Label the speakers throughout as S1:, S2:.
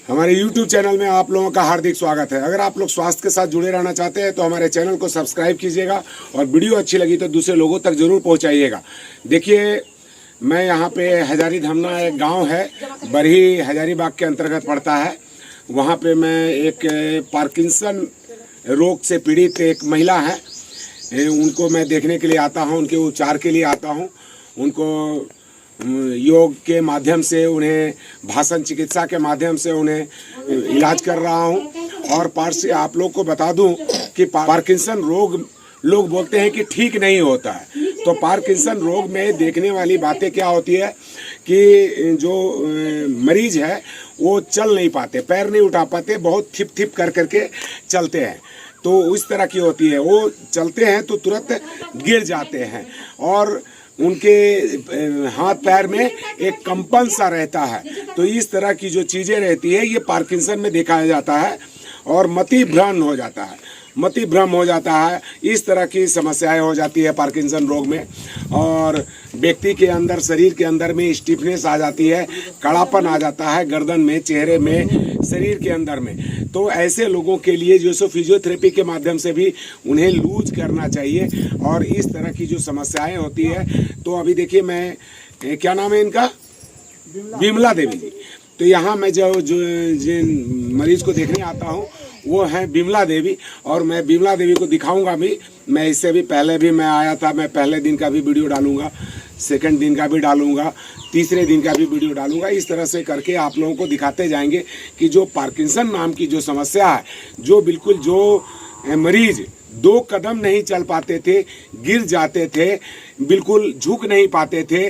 S1: हमारे YouTube channel में आप लोगों का हार्दिक स्वागत है। अगर आप लोग स्वास्थ्य के साथ जुड़े रहना चाहते हैं तो हमारे चैनल को सब्सक्राइब कीजिएगा और वीडियो अच्छी लगी तो दूसरे लोगों तक जरूर पहुंचाइएगा। देखिए, मैं यहाँ पे हजारी धमना एक गांव है, बरही हजारीबाग के अंतर्गत पड़ता है। वहाँ पे मैं एक पार्किंसन रोग से पीड़ित एक महिला है, उनको मैं देखने के लिए आता हूँ, उनके उपचार के लिए आता हूँ। उनको योग के माध्यम से, उन्हें भाषण चिकित्सा के माध्यम से उन्हें इलाज कर रहा हूं। और पार्श्व आप लोग को बता दूं कि पार्किंसन रोग लोग बोलते हैं कि ठीक नहीं होता है। तो पार्किंसन रोग में देखने वाली बातें क्या होती है कि जो मरीज है वो चल नहीं पाते, पैर नहीं उठा पाते, बहुत थिप थिप कर करके चलते हैं। तो उस तरह की होती है, वो चलते हैं तो तुरंत गिर जाते हैं और उनके हाथ पैर में एक कंपन सा रहता है। तो इस तरह की जो चीज़ें रहती है ये पार्किंसन में देखा जाता है और मति भ्रम हो जाता है, मति भ्रम हो जाता है। इस तरह की समस्याएं हो जाती है पार्किंसन रोग में। और व्यक्ति के अंदर, शरीर के अंदर में स्टिफनेस आ जाती है, कड़ापन आ जाता है गर्दन में, चेहरे में, शरीर के अंदर में। तो ऐसे लोगों के लिए जो सो फिजियोथेरेपी के माध्यम से भी उन्हें लूज करना चाहिए। और इस तरह की जो समस्याएं होती है, तो अभी देखिए, मैं क्या नाम है इनका, विमला देवी जी। तो यहाँ मैं जो जिन मरीज को देखने आता हूँ वो है विमला देवी, और मैं विमला देवी को दिखाऊंगा भी। मैं इससे भी पहले भी मैं आया था, मैं पहले दिन का भी वीडियो डालूंगा, सेकंड दिन का भी डालूंगा, तीसरे दिन का भी वीडियो डालूंगा। इस तरह से करके आप लोगों को दिखाते जाएंगे कि जो पार्किंसन नाम की जो समस्या है, जो बिल्कुल जो मरीज 2 कदम नहीं चल पाते थे, गिर जाते थे, बिल्कुल झुक नहीं पाते थे,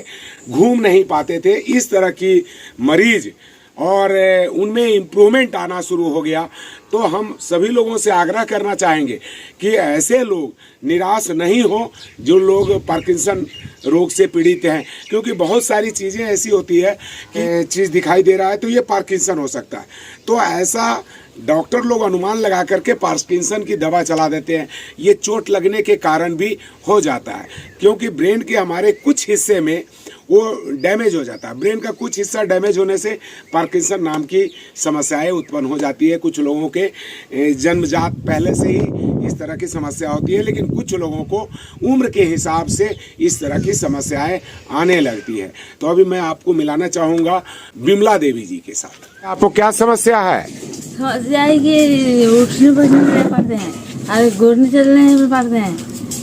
S1: घूम नहीं पाते थे, इस तरह की मरीज, और उनमें इम्प्रूवमेंट आना शुरू हो गया। तो हम सभी लोगों से आग्रह करना चाहेंगे कि ऐसे लोग निराश नहीं हो जो लोग पार्किंसन रोग से पीड़ित हैं, क्योंकि बहुत सारी चीज़ें ऐसी होती है कि चीज़ दिखाई दे रहा है तो ये पार्किंसन हो सकता है। तो ऐसा डॉक्टर लोग अनुमान लगा करके पार्किंसन की दवा चला देते हैं। ये चोट लगने के कारण भी हो जाता है, क्योंकि ब्रेन के हमारे कुछ हिस्से में वो डैमेज हो जाता है। ब्रेन का कुछ हिस्सा डैमेज होने से पार्किंसन नाम की समस्याएं उत्पन्न हो जाती है। कुछ लोगों के जन्मजात पहले से ही इस तरह की समस्या होती है, लेकिन कुछ लोगों को उम्र के हिसाब से इस तरह की समस्याएं आने लगती है। तो अभी मैं आपको मिलाना चाहूँगा विमला देवी जी के साथ। आपको क्या समस्या है?
S2: समस्या है कि उठने बैठने नहीं पाते हैं, और घुटने चलने नहीं पाते हैं,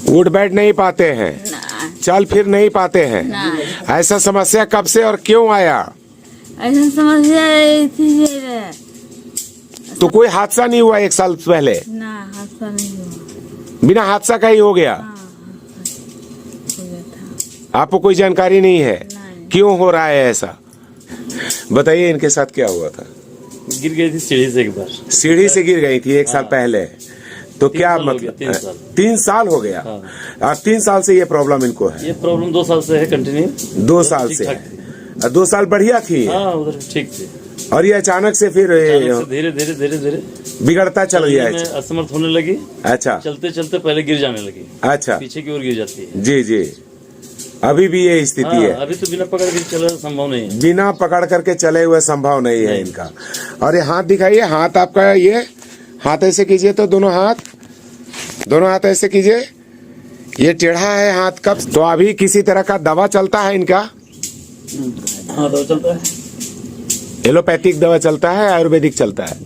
S1: उठ बैठ नहीं पाते हैं, चल फिर नहीं पाते हैं। ऐसा समस्या कब से और क्यों आया?
S2: ऐसा समस्या
S1: तो कोई हादसा नहीं हुआ 1 साल पहले?
S2: ना, हादसा नहीं हुआ।
S1: बिना हादसा का ही हो गया?
S2: हो गया था।
S1: आपको कोई जानकारी नहीं है
S2: नहीं।
S1: क्यों हो रहा है ऐसा? बताइए, इनके साथ क्या हुआ था?
S3: गिर गई थी सीढ़ी से एक बार।
S1: सीढ़ी से गिर गई थी 1 साल पहले? तो क्या मतलब 3 साल हो गया? और 3 साल से ये प्रॉब्लम इनको है?
S3: ये प्रॉब्लम 2 साल से है कंटिन्यू।
S1: 2 साल से है? 2 साल बढ़िया थी?
S3: हाँ, उधर ठीक थी।
S1: और ये अचानक से फिर
S3: धीरे धीरे धीरे धीरे
S1: बिगड़ता चल गया है?
S3: असमर्थ होने लगी।
S1: अच्छा।
S3: चलते चलते पहले गिर जाने लगी। अच्छा। पीछे की ओर गिर जाती है।
S1: जी जी। अभी भी ये स्थिति है?
S3: अभी तो बिना पकड़ के चला संभव नहीं है।
S1: बिना पकड़ करके चले हुए संभव नहीं है इनका। और ये हाथ दिखाइए, हाथ आपका, ये हाथ ऐसे कीजिए, तो दोनों हाथ ऐसे कीजिए। ये टेढ़ा है हाथ कब? तो अभी किसी तरह का दवा चलता है इनका?
S3: हाँ, दवा चलता है।
S1: एलोपैथिक दवा चलता है, आयुर्वेदिक चलता है?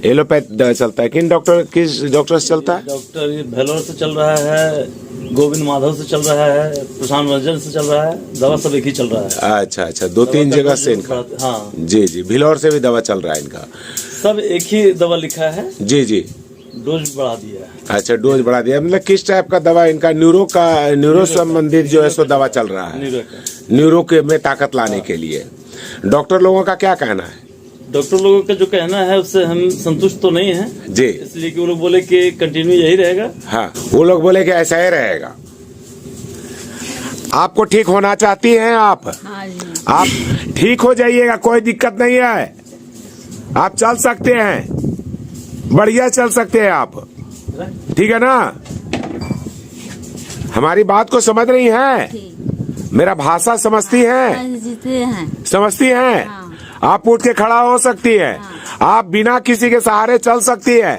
S1: एलोपैथिक दवा चलता है। किस डॉक्टर से चलता है?
S3: डॉक्टर भेलोर से चल रहा है, गोविंद माधव से चल रहा है, प्रशांत रंजन से चल रहा है। दवा सब एक ही चल रहा है।
S1: अच्छा अच्छा, 2-3 जगह से इनका?
S3: हाँ
S1: जी जी। भिलौर से भी दवा चल रहा है इनका?
S3: सब एक ही दवा लिखा है।
S1: जी जी।
S3: डोज बढ़ा दिया।
S1: अच्छा, डोज बढ़ा दिया। मतलब किस टाइप का दवा इनका? न्यूरो संबंधित जो है सो दवा चल रहा है, न्यूरो के में ताकत लाने के लिए। डॉक्टर लोगों का क्या कहना है?
S3: डॉक्टर लोगों का जो कहना है उससे हम संतुष्ट तो नहीं हैं
S1: जी,
S3: इसलिए कि वो लोग बोले कि कंटिन्यू यही रहेगा।
S1: हाँ, वो लोग बोले कि ऐसा ही रहेगा। आपको ठीक होना चाहती हैं आप?
S2: हाँ जी।
S1: आप ठीक हो जाइएगा, कोई दिक्कत नहीं है। आप चल सकते हैं, बढ़िया चल सकते हैं आप, ठीक है ना? हमारी बात को समझ रही हैं? मेरा भाषा समझती हैं?
S2: जीते हैं।
S1: समझती हैं?
S2: हाँ।
S1: आप उठ के खड़ा हो सकती है, आप बिना किसी के सहारे चल सकती है,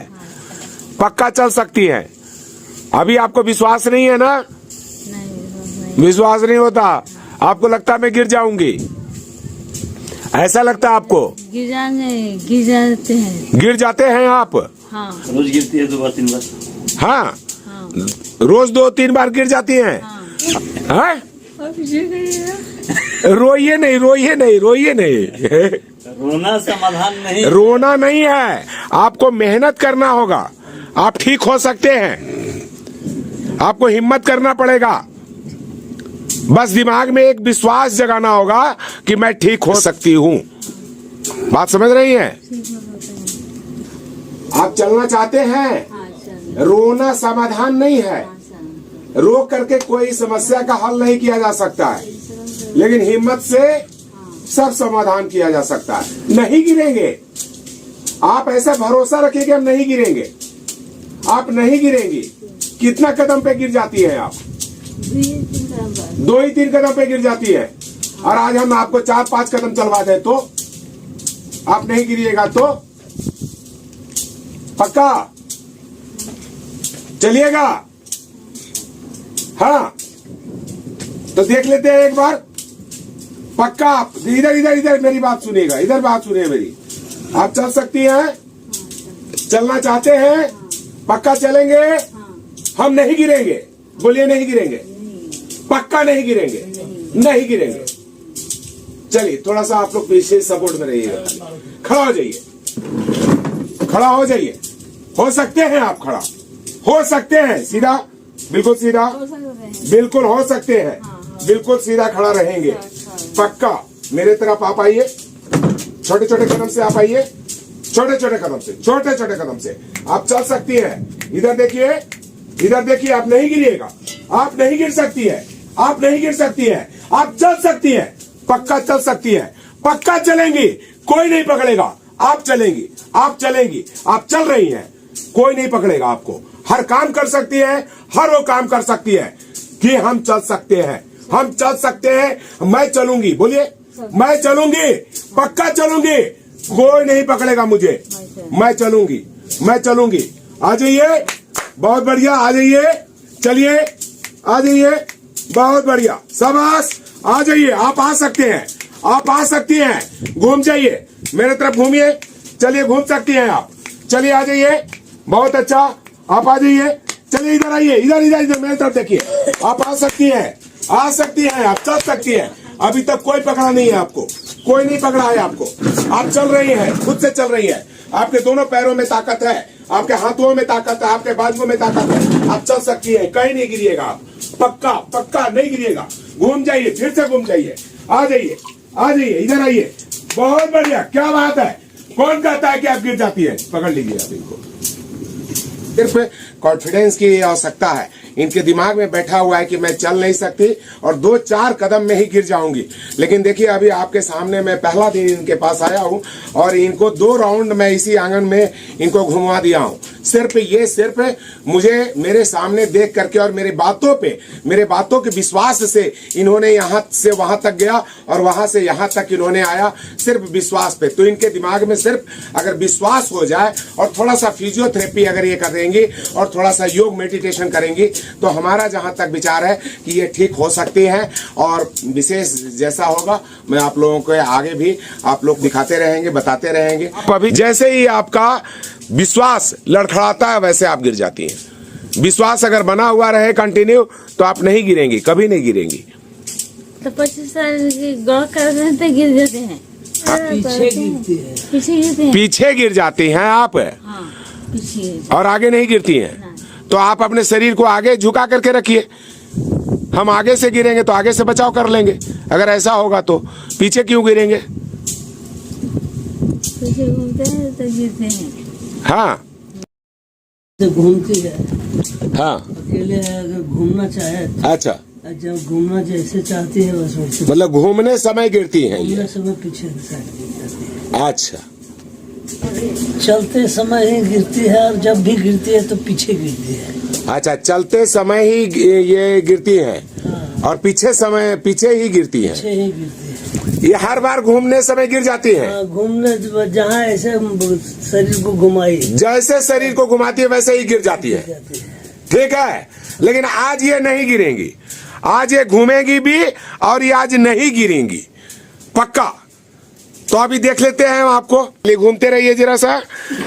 S1: पक्का चल सकती है। अभी आपको विश्वास नहीं है ना?
S2: नहीं
S1: विश्वास नहीं होता, आपको लगता है मैं गिर जाऊंगी, ऐसा लगता है आपको?
S2: गिर जाते हैं।
S1: गिर जाते हैं आप?
S2: हाँ
S3: रोज गिरती है 2 बार 3 बार।
S1: हाँ,
S2: हाँ
S1: रोज 2-3 बार गिर जाती हैं।
S2: हाँ।
S1: हैं? रोइए नहीं, रोइए नहीं, रोइए नहीं।
S3: रोना समाधान नहीं।
S1: रोना नहीं है, आपको मेहनत करना होगा, आप ठीक हो सकते हैं। आपको हिम्मत करना पड़ेगा, बस दिमाग में एक विश्वास जगाना होगा कि मैं ठीक हो सकती हूँ। बात समझ रही हैं? आप चलना चाहते हैं,
S2: हाँ, चल।
S1: रोना समाधान नहीं है।
S2: हाँ, चल।
S1: रो करके कोई समस्या का हल नहीं किया जा सकता है, लेकिन हिम्मत से सब समाधान किया जा सकता है। नहीं गिरेंगे, आप ऐसा भरोसा रखिए कि हम नहीं गिरेंगे। आप नहीं गिरेंगी। कितना कदम पे गिर जाती है आप? 2 ही 3 कदम पे गिर जाती है। और आज हम आपको 4-5 कदम चलवा दें तो आप नहीं गिरिएगा तो? पक्का चलिएगा? हाँ, तो देख लेते हैं एक बार। पक्का आप इधर इधर इधर मेरी बात सुनिएगा, इधर बात सुनिए मेरी। आप चल सकती हैं? चलना चाहते हैं? पक्का चलेंगे? हम नहीं गिरेंगे। बोलिए नहीं गिरेंगे, पक्का नहीं गिरेंगे, नहीं गिरेंगे। चलिए थोड़ा सा आप लोग पीछे सपोर्ट में रहिएगा। खड़ा हो जाइए, खड़ा हो जाइए। हो सकते हैं आप खड़ा, हो सकते हैं सीधा, बिल्कुल सीधा, बिल्कुल हो सकते हैं, बिल्कुल सीधा खड़ा रहेंगे। पक्का मेरे तरफ आप आइए, छोटे छोटे कदम से आप आइए, छोटे छोटे कदम से, छोटे छोटे कदम से आप चल सकती हैं। इधर देखिए, इधर देखिए, आप नहीं गिरिएगा, आप नहीं गिर सकती है, आप नहीं गिर सकती है, आप चल सकती है, पक्का चल सकती है, पक्का चलेंगी, कोई नहीं पकड़ेगा। आप चलेंगी, आप चलेंगी, आप चल रही हैं, कोई नहीं पकड़ेगा आपको। हर काम कर सकती है, हर वो काम कर सकती है कि हम चल सकते हैं, हम चल सकते हैं। मैं चलूंगी, बोलिए मैं चलूंगी, पक्का चलूंगी, कोई नहीं पकड़ेगा मुझे। मैं चलूंगी, मैं चलूंगी। आ जाइए, बहुत बढ़िया, आ जाइए, चलिए, आ जाइए, बहुत बढ़िया, शाबाश, आ जाइए। आप आ सकते हैं, आप आ सकती हैं। घूम जाइए, मेरे तरफ घूमिए, चलिए घूम सकती हैं आप, चलिए आ जाइए, बहुत अच्छा, आप आ जाइए, चलिए इधर आइए, इधर इधर इधर मेरे तरफ देखिए। आप आ सकती हैं, आ सकती हैं, आप चल सकती हैं। अभी तक कोई पकड़ा नहीं है आपको, कोई नहीं पकड़ा है आपको। आप चल रही हैं, खुद से चल रही हैं। आपके दोनों पैरों में ताकत है, आपके हाथों में ताकत है, आपके बाजुओं में ताकत है। आप चल सकती हैं, कहीं नहीं गिरिएगा आप, पक्का पक्का नहीं गिरिएगा। घूम जाइए, फिर से घूम जाइए, आ जाइए, आ जाइए, इधर आइए, बहुत बढ़िया, क्या बात है। कौन कहता है कि आप गिर जाती है? पकड़ लीजिए आप इनको। सिर्फ कॉन्फिडेंस की आवश्यकता है। इनके दिमाग में बैठा हुआ है कि मैं चल नहीं सकती और 2-4 कदम में ही गिर जाऊंगी। लेकिन देखिए, अभी आपके सामने मैं पहला दिन इनके पास आया हूं और इनको 2 राउंड मैं इसी आंगन में इनको घुमा दिया हूं। सिर्फ मुझे मेरे सामने देख करके और मेरे बातों के विश्वास से इन्होंने यहां से वहां तक गया और वहां से यहां तक इन्होंने आया, सिर्फ विश्वास पे। तो इनके दिमाग में सिर्फ अगर विश्वास हो जाए और थोड़ा सा फिजियोथेरेपी अगर ये करेंगी और थोड़ा सा योग मेडिटेशन करेंगी तो हमारा जहां तक विचार है कि ये ठीक हो सकती हैं। और विशेष जैसा होगा मैं आप लोगों को आगे भी आप लोग दिखाते रहेंगे, बताते रहेंगे। अभी जैसे ही आपका विश्वास लड़खड़ाता है वैसे आप गिर जाती हैं। विश्वास अगर बना हुआ रहे कंटिन्यू तो आप नहीं गिरेंगी, कभी नहीं गिरेंगी।
S2: तो 25 साल की गौर कर रहे हैं तो गिर जाते हैं,
S3: पीछे गिरती है,
S2: पीछे गिरते हैं।
S1: पीछे गिर जाती हैं आप,
S2: हाँ, पीछे
S1: और आगे नहीं गिरती हैं। तो आप अपने शरीर को आगे झुका करके रखिए। हम आगे से गिरेंगे तो आगे से बचाव कर लेंगे। अगर ऐसा होगा तो पीछे क्यों गिरेंगे?
S2: पीछे घूमते हैं तो गिरते हैं।
S1: हाँ
S4: तो घूमती है,
S1: हाँ,
S4: अकेले अगर घूमना चाहे
S1: अच्छा,
S4: जब घूमना जैसे चाहती है बस वैसे
S1: मतलब घूमने समय गिरती हैं ये।
S4: घूमने समय पीछे की साइड गिर जाती
S1: अच्छा,
S4: है, चलते समय ही गिरती है और जब भी गिरती है तो पीछे गिरती है।
S1: अच्छा, चलते समय ही ये गिरती हैं
S4: हाँ,
S1: और पीछे ही गिरती हैं।
S4: पीछे ही गिरती है।
S1: ये हर बार घूमने समय गिर जाती है।
S4: हाँ, घूमने जहाँ ऐसे शरीर को घुमाई
S1: जैसे शरीर को घुमाती है वैसे ही गिर जाती है।
S4: जाती है।
S1: ठीक है, लेकिन आज ये नहीं गिरेंगी, आज ये घूमेगी भी और ये आज नहीं गिरेंगी पक्का। तो अभी देख लेते हैं हम आपको, ये घूमते रहिए जरा सा।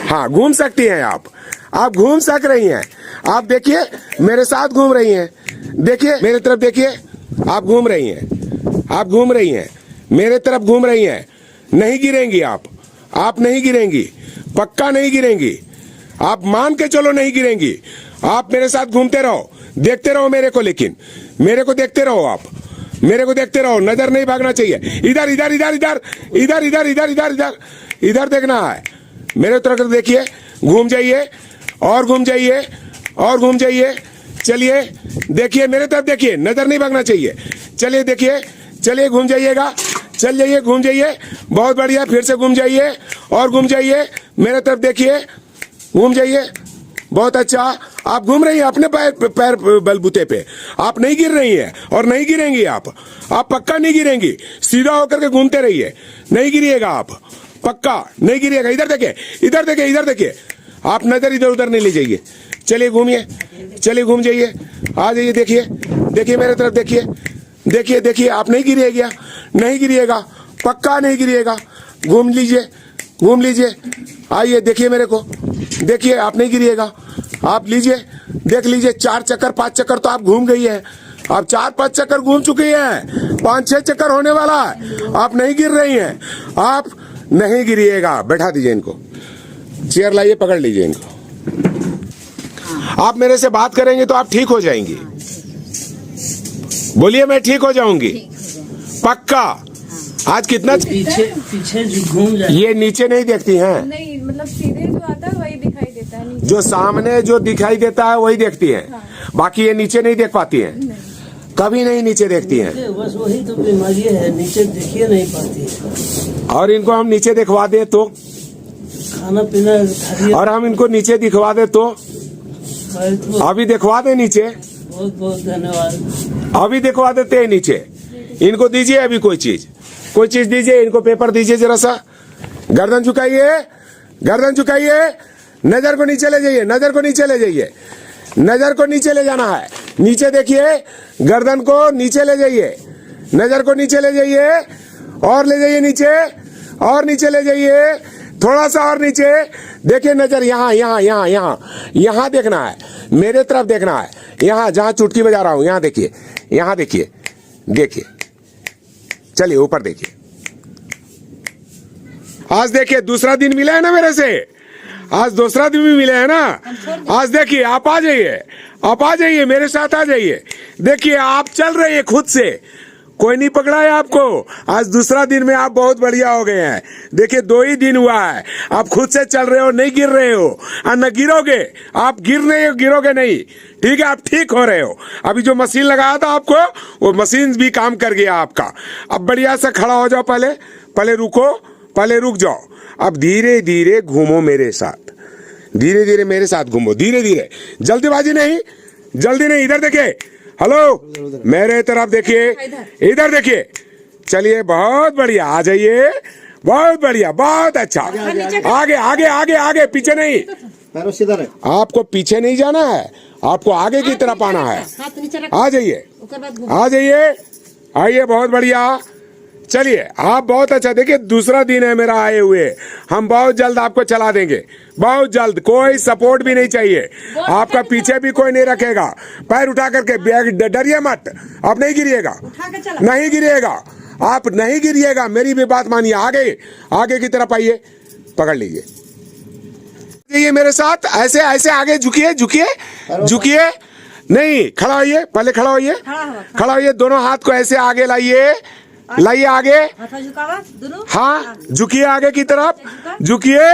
S1: हाँ, घूम सकती हैं आप घूम सक रही हैं। आप देखिए मेरे साथ घूम रही हैं, देखिए मेरे तरफ देखिए, आप घूम रही हैं, आप घूम रही हैं, मेरे तरफ घूम रही हैं। नहीं गिरेंगी आप नहीं गिरेंगी, पक्का नहीं गिरेंगी। आप मान के चलो नहीं गिरेंगी। आप मेरे साथ घूमते रहो, देखते रहो मेरे को, लेकिन मेरे को देखते रहो, आप मेरे को देखते रहो, नजर नहीं भागना चाहिए। इधर इधर इधर इधर इधर इधर इधर इधर इधर इधर देखना है। मेरे तरफ देखिए, घूम जाइए और घूम जाइए और घूम जाइए। चलिए देखिए मेरे तरफ देखिए, नजर नहीं भागना चाहिए। चलिए देखिए, चलिए घूम जाइएगा, चल जाइए, घूम जाइए, बहुत बढ़िया। फिर से घूम जाइए और घूम जाइए, मेरे तरफ देखिए, घूम जाइए, बहुत अच्छा। आप घूम रही हैं अपने पैर बलबूते पे, आप नहीं गिर रही हैं और नहीं गिरेंगी आप पक्का नहीं गिरेंगी। सीधा होकर के घूमते रहिए, नहीं गिरिएगा आप, पक्का नहीं गिरिएगा। इधर देखिए, इधर देखिए, इधर देखिए, आप नजर इधर उधर नहीं ले जाइए। चलिए घूमिए, चलिए घूम जाइए, आ जाइए, देखिए देखिए मेरे तरफ देखिए, देखिए देखिए, आप नहीं गिरिएगा, नहीं गिरिएगा, पक्का नहीं गिरिएगा। घूम लीजिए, घूम लीजिए, आइए देखिए मेरे को, देखिए आप नहीं गिरिएगा। आप लीजिए, देख लीजिए, 4 चक्कर 5 चक्कर तो आप घूम गई है। आप 4-5 चक्कर घूम चुकी हैं, 5-6 चक्कर होने वाला है। आप नहीं गिर रही हैं, आप नहीं गिरिएगा। बैठा दीजिए इनको, चेयर लाइए, पकड़ लीजिए इनको। आप मेरे से बात करेंगे तो आप ठीक हो जाएंगी। बोलिए मैं ठीक हो जाऊंगी पक्का। आज कितना
S4: पीछे पीछे जो घूम जाए,
S1: ये नीचे नहीं देखती हैं,
S5: नहीं मतलब सीधे जो आता है वही दिखाई देता है, नीचे
S1: जो सामने जो दिखाई देता है वही देखती हैं। बाकी ये नीचे नहीं देख पाती हैं, कभी नहीं नीचे देखती हैं।
S4: बस वही तो बीमारी है, नीचे देखिए नहीं पाती है।
S1: और इनको हम नीचे दिखवा दें तो,
S4: खाना पीना खाइए,
S1: और हम इनको नीचे दिखवा दें तो,
S4: तो
S1: अभी दिखवा दें नीचे,
S4: बहुत बहुत धन्यवाद।
S1: अभी दिखवा देते हैं नीचे। इनको दीजिए अभी कोई चीज दीजिए, इनको पेपर दीजिए जरा सा। गर्दन झुकाइए, गर्दन झुकाइए, नजर को नीचे ले जाइए, नजर को नीचे ले जाइए, नजर को नीचे ले जाना है। नीचे देखिए, गर्दन को नीचे ले जाइए, नजर को नीचे ले जाइए, और ले जाइए नीचे, और नीचे ले जाइए, थोड़ा सा और नीचे। देखिए नजर यहाँ यहाँ यहाँ यहाँ यहाँ देखना है, मेरे तरफ देखना है, यहाँ जहाँ चुटकी बजा रहा हूँ, यहाँ देखिए, यहाँ देखिए, देखिए, चलिए ऊपर देखिए। आज देखिए दूसरा दिन मिला है ना मेरे से, आज दूसरा दिन भी मिला है ना। आज देखिए, आप आ जाइए, आप आ जाइए, मेरे साथ आ जाइए। देखिए आप चल रहे हैं खुद से, कोई नहीं पकड़ा है आपको। आज दूसरा दिन में आप बहुत बढ़िया हो गए हैं। देखिए 2 ही दिन हुआ है, आप खुद से चल रहे हो, नहीं गिर रहे हो और न गिरोगे। आप गिरोगे नहीं, ठीक है, आप ठीक हो रहे हो। अभी जो मशीन लगाया था आपको, वो मशीन भी काम कर गया आपका। अब बढ़िया से खड़ा हो जाओ, पहले रुको, पहले रुक जाओ। अब धीरे धीरे घूमो मेरे साथ, धीरे धीरे मेरे साथ घूमो, धीरे धीरे, जल्दीबाजी नहीं, जल्दी नहीं। इधर देखिए, हेलो, मेरे तरफ देखिए, इधर देखिए। चलिए बहुत बढ़िया, आ जाइए, बहुत बढ़िया, बहुत अच्छा। आगे आगे आगे आगे, पीछे नहीं, आपको पीछे नहीं जाना है, आपको आगे की तरफ आना है। आ जाइए, आ जाइए, आइए, बहुत बढ़िया। चलिए आप बहुत अच्छा। देखिए दूसरा दिन है मेरा आए हुए, हम बहुत जल्द आपको चला देंगे, बहुत जल्द। कोई सपोर्ट भी नहीं चाहिए, आपका पीछे भी कोई नहीं रखेगा। पैर उठा करके, डरिए मत, आप नहीं गिरिएगा, नहीं गिरिएगा, आप नहीं गिरिएगा, मेरी भी बात मानिए। आगे आगे की तरफ आइए, पकड़ लीजिए, ये मेरे साथ ऐसे ऐसे आगे झुकिए, झुकिए, झुकिए, नहीं, खड़ा होइए, पहले खड़ा होइए, खड़ा होइए, दोनों हाथ को ऐसे आगे लाइए, लाइए आगे, हाँ, झुकिए आगे की तरफ, झुकिए,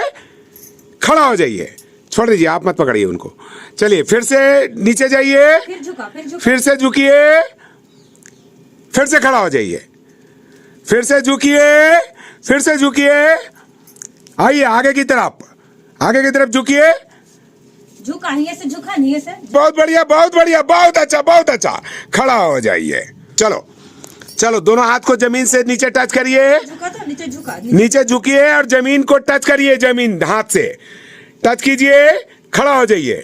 S1: खड़ा हो जाइए, छोड़ दीजिए, आप मत पकड़िए उनको। चलिए फिर से नीचे जाइए, फिर से झुकिए, फिर से खड़ा हो जाइए, फिर से झुकिए, फिर से झुकिए, आइए आगे की तरफ, आगे की तरफ झुकिए,
S5: झुका नहीं से, झुका नहीं से।
S1: बहुत बढ़िया, बहुत बढ़िया, बहुत अच्छा, बहुत अच्छा। खड़ा हो जाइए, चलो चलो दोनों हाथ को जमीन से नीचे टच करिए,
S5: झुका तो नीचे झुका
S1: नीचे झुकिए और जमीन को टच करिए, जमीन हाथ से टच कीजिए, खड़ा हो जाइए।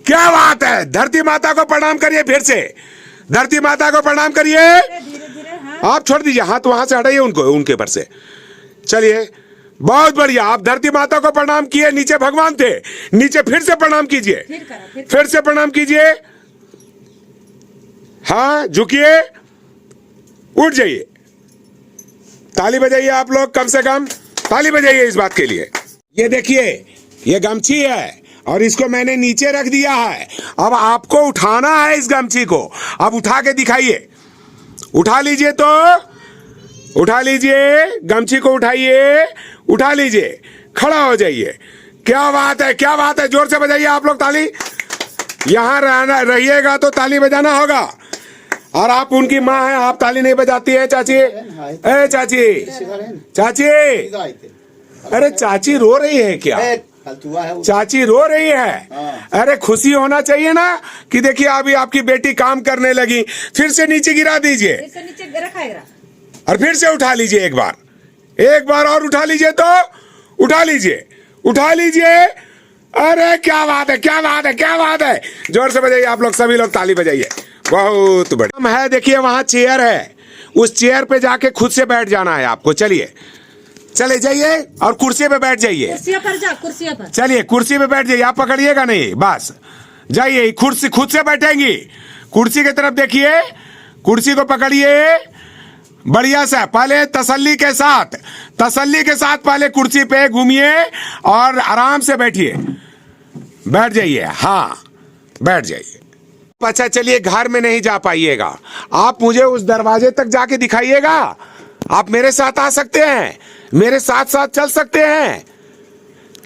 S1: क्या बात है, धरती माता को प्रणाम करिए, फिर से धरती माता को प्रणाम करिए।
S5: धीरे धीरे हाँ
S1: आप छोड़ दीजिए हाथ, वहां से हटाइए उनको, उनके पर से। चलिए बहुत बढ़िया, आप धरती माता को प्रणाम किए, नीचे भगवान थे, नीचे फिर से प्रणाम कीजिए,
S5: फिर करा
S1: फिर से प्रणाम कीजिए। हाँ झुकिए, उठ जाइए, ताली बजाइए आप लोग, कम से कम ताली बजाइए इस बात के लिए। ये देखिए ये गमछी है और इसको मैंने नीचे रख दिया है, अब आपको उठाना है इस गमछी को। अब उठा के दिखाइए, उठा लीजिए, तो उठा लीजिए, गमछी को उठाइए, उठा लीजिए, खड़ा हो जाइए। क्या बात है, क्या बात है, जोर से बजाइए आप लोग ताली। यहां रहिएगा तो ताली बजाना होगा। और आप उनकी माँ हैं, आप ताली नहीं बजाती है चाची? ए चाची, चाची, अरे चाची रो रही है क्या? चाची रो रही है? अरे खुशी होना चाहिए ना कि देखिए अभी आपकी बेटी काम करने लगी। फिर से नीचे गिरा दीजिए
S5: इसे नीचे रखाएगा
S1: और फिर से उठा लीजिए, एक बार और उठा लीजिए, तो उठा लीजिए, उठा लीजिए। अरे क्या बात है, क्या बात है, क्या बात है, जोर से बजाइए आप लोग, सभी लोग ताली बजाइए। बहुत बढ़िया है। देखिए वहां चेयर है, उस चेयर पे जाके खुद से बैठ जाना है आपको। चलिए चले जाइए और कुर्सी पे बैठ जाइए।
S5: कुर्सियों पर जा, कुर्सियों पर
S1: चलिए कुर्सी पे बैठ जाइए, आप पकड़िएगा नहीं, बस जाइए, कुर्सी खुद से बैठेंगी। कुर्सी की तरफ देखिए, कुर्सी को पकड़िए बढ़िया से, पहले तसल्ली के साथ पहले कुर्सी पे घूमिए और आराम से बैठिए, बैठ जाइए। हाँ बैठ जाइए। अच्छा चलिए, घर में नहीं जा पाइएगा, आप मुझे उस दरवाजे तक जाके दिखाइएगा। आप मेरे साथ आ सकते हैं, मेरे साथ साथ चल सकते हैं,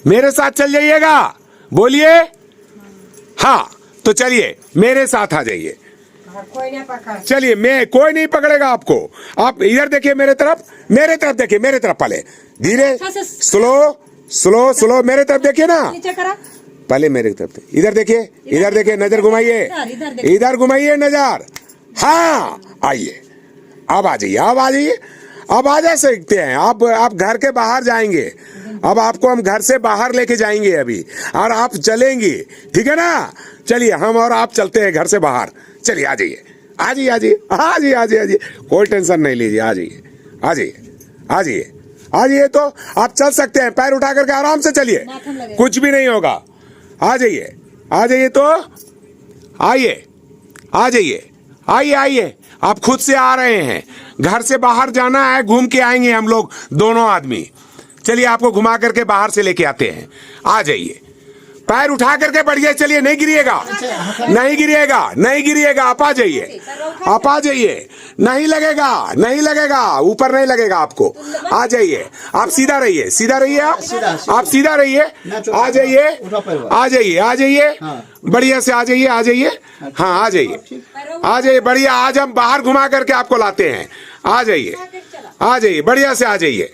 S1: मेरे साथ चल जाइएगा, बोलिए हाँ। तो चलिए मेरे साथ आ जाइए,
S5: कोई नहीं पकड़,
S1: चलिए, मैं कोई नहीं पकड़ेगा आपको। आप इधर देखिए, मेरे तरफ देखिए, मेरे तरफ पहले धीरे, स्लो मेरे तरफ देखिए ना,
S5: नीचे करा,
S1: पहले मेरे तरफ, इधर देखिए, इधर देखिए, नजर घुमाइए, इधर घुमाइए नजर। हाँ आइए, अब आ जाइए, अब आ जाइए, अब आ जा सकते हैं आप घर के बाहर जाएंगे। अब आपको हम घर से बाहर लेके जाएंगे अभी, और आप चलेंगे, ठीक है ना? चलिए हम और आप चलते हैं घर से बाहर। चलिए आ जाइए, आ जाइए, आ जाइए, आ जाइए, आ जाइए, कोई टेंशन नहीं लीजिए, आ जाइए, आ जाइए, आ जाइए, आ जाइए। तो आप चल सकते हैं, पैर उठा करके आराम से चलिए, कुछ भी नहीं होगा। आ जाइए, आ जाइए, तो आइए, आ जाइए, आइए, आइए। आप खुद से आ रहे हैं, घर से बाहर जाना है, घूम के आएंगे हम लोग दोनों आदमी। चलिए आपको घुमा करके बाहर से लेके आते हैं। आ जाइए, पैर उठा करके बढ़िए, चलिए, नहीं गिरिएगा, नहीं गिरिएगा, नहीं गिरिएगा। आप आ जाइए, आप आ जाइए, नहीं लगेगा, नहीं लगेगा, ऊपर नहीं लगेगा आपको। आ जाइए, आप सीधा रहिए, सीधा रहिए, आप सीधा रहिए, आ जाइए, आ जाइए, आ जाइए, बढ़िया से आ जाइए, आ जाइए। हाँ आ जाइए, आ जाइए, बढ़िया। आज हम बाहर घुमा करके आपको लाते हैं। आ जाइए, आ जाइए, बढ़िया से आ जाइए,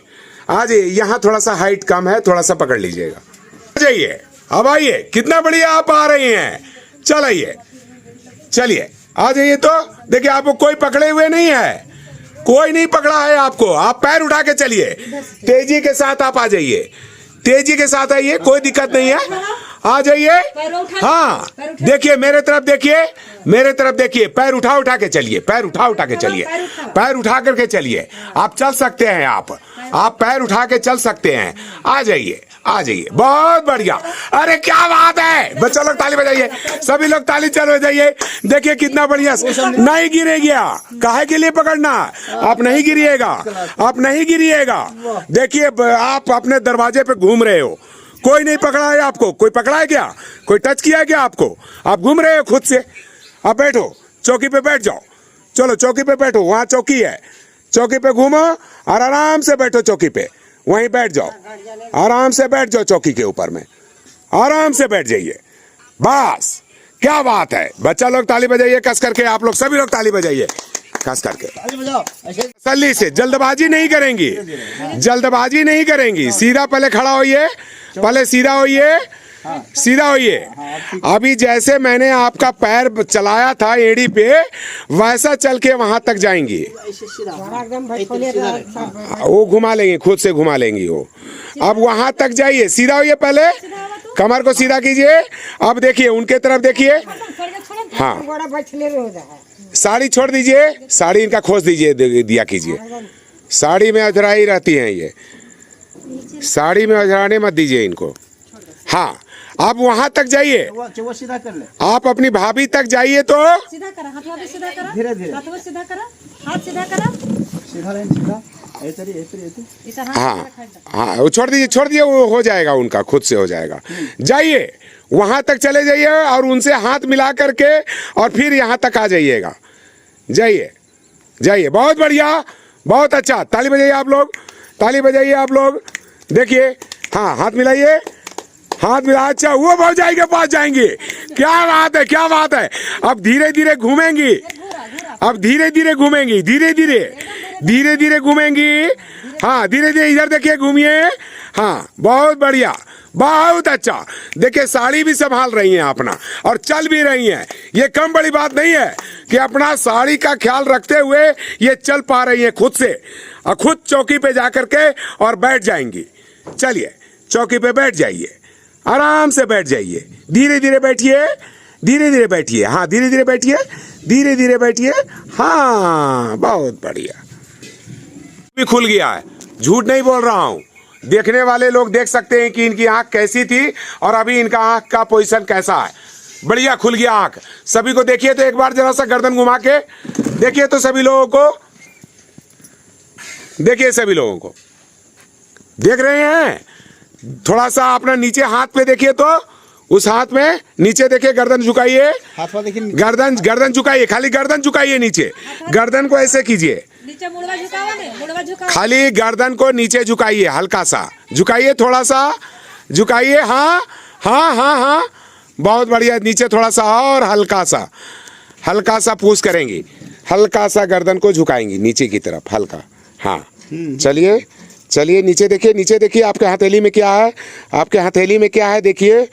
S1: आ जाइए। यहाँ थोड़ा सा हाइट कम है, थोड़ा सा पकड़ लीजिएगा। आ जाइए, अब आइए, कितना बढ़िया आप आ रही हैं। चलिए, चलिए आ जाइए। तो देखिए आपको कोई पकड़े हुए नहीं है, कोई नहीं पकड़ा है आपको। आप पैर उठा के चलिए, तेजी के साथ आप आ जाइए, तेजी के साथ आइए, कोई दिक्कत नहीं है। आ जाइए, हाँ देखिए, मेरे तरफ देखिए, मेरे तरफ देखिए, पैर उठा उठा के चलिए, पैर उठा उठा के चलिए, पैर उठा करके चलिए। आप चल सकते हैं, आप पैर उठा के चल सकते हैं। आ जाइए, आ जाइए, बहुत बढ़िया। अरे क्या बात है, बच्चा लोग ताली बजाइए, सभी लोग ताली चल बजाइए। देखिए कितना बढ़िया, नहीं गिरेगा, काहे के लिए पकड़ना, आप नहीं गिरिएगा, आप नहीं गिरिएगा। देखिए आप अपने दरवाजे पे घूम रहे हो, कोई नहीं पकड़ा है आपको, कोई पकड़ा है क्या, कोई टच किया है क्या आपको? आप घूम रहे हो खुद से। आप बैठो, चौकी पे बैठ जाओ, चलो चौकी पे बैठो, वहां चौकी है, चौकी पे घूमो और आराम से बैठो चौकी पे, वहीं बैठ जाओ, आराम से बैठ जाओ चौकी के ऊपर में, आराम से बैठ जाइए, बस। क्या बात है, बच्चा लोग ताली बजाइए कस करके, आप लोग सभी लोग ताली बजाइए कस करके, तसल्ली से। जल्दबाजी नहीं करेंगी, जल्दबाजी नहीं करेंगी, सीधा पहले खड़ा होइए, पहले सीधा होइए, सीधा होइए। अभी जैसे मैंने आपका पैर चलाया था एड़ी पे, वैसा चल के वहां तक जाएंगी।
S5: एकदम भटकोले
S1: वो घुमा लेंगे, खुद से घुमा लेंगी वो। अब वहां तक जाइए, सीधा होइए, पहले कमर को सीधा कीजिए। अब देखिए उनके तरफ देखिए। हाँ,
S5: बड़ा बैठले रह है।
S1: साड़ी छोड़ दीजिए, साड़ी इनका खोस दीजिए, दिया कीजिए। साड़ी में अधराई रहती हैं ये, साड़ी में अधराने मत दीजिए इनको। हाँ, आप वहां तक जाइए,
S4: वो सीधा कर ले।
S1: आप अपनी भाभी तक जाइए तो
S5: सीधा करा, हाथ वाला सीधा करा,
S4: धीरे धीरे
S5: हाथ वाला सीधा करा, हाथ सीधा करा,
S4: सीधा लाइन सीधा ऐसे
S5: इधर
S1: हाँ
S5: हाथ
S1: हाँ, वो छोड़ दीजिए, वो हो जाएगा, उनका खुद से हो जाएगा। जाइए वहां तक चले जाइए और उनसे हाथ मिला करके और फिर यहाँ तक आ जाइएगा। जाइए जाइए, बहुत बढ़िया, बहुत अच्छा। ताली बजाइए आप लोग, ताली बजाइए आप लोग। देखिए, हाँ, हाथ मिलाइए, हाथ मिला। अच्छा, वो भौजाई के पास जाएंगे। क्या बात है, क्या बात है। अब धीरे धीरे घूमेंगी, अब धीरे धीरे घूमेंगी, धीरे धीरे, धीरे धीरे घूमेंगी। हाँ, धीरे धीरे इधर देखिए, घूमिए। हाँ, बहुत बढ़िया, बहुत अच्छा। देखिए साड़ी भी संभाल रही हैं अपना और चल भी रही हैं। ये कम बड़ी बात नहीं है कि अपना साड़ी का ख्याल रखते हुए ये चल पा रही हैं खुद से, और खुद चौकी पे जाकर के और बैठ जाएंगी। चलिए चौकी पे बैठ जाइए, आराम से बैठ जाइए, धीरे धीरे बैठिए, धीरे धीरे बैठिए। हाँ, धीरे धीरे बैठिए, धीरे धीरे बैठिए। हाँ, बहुत बढ़िया। भी खुल गया है, झूठ नहीं बोल रहा हूं। देखने वाले लोग देख सकते हैं कि इनकी आंख कैसी थी और अभी इनका आंख का पोजीशन कैसा है। बढ़िया खुल गया आंख। सभी को देखिए तो एक बार जरा सा गर्दन घुमा के देखिए तो सभी लोगों को देखिए, सभी लोगों को देख रहे हैं। थोड़ा सा अपना नीचे हाथ पे देखिए तो उस हाथ में नीचे देखिए, गर्दन झुकाइए, गर्दन झुकाइए, खाली गर्दन झुकाइए नीचे, गर्दन को ऐसे कीजिए,
S5: नीचे मुड़वा झुकावा ने, मुड़वा झुकावा,
S1: खाली गर्दन को नीचे झुकाइए, हल्का सा झुकाइए, थोड़ा सा झुकाइए। हाँ हाँ हाँ हाँ, बहुत बढ़िया। नीचे थोड़ा सा और हल्का सा पूछ करेंगी, हल्का सा गर्दन को झुकाएंगी नीचे की तरफ, हल्का। हाँ, चलिए चलिए, नीचे देखिए, नीचे देखिए, आपके हथेली में क्या है, आपके हथेली में क्या है, देखिए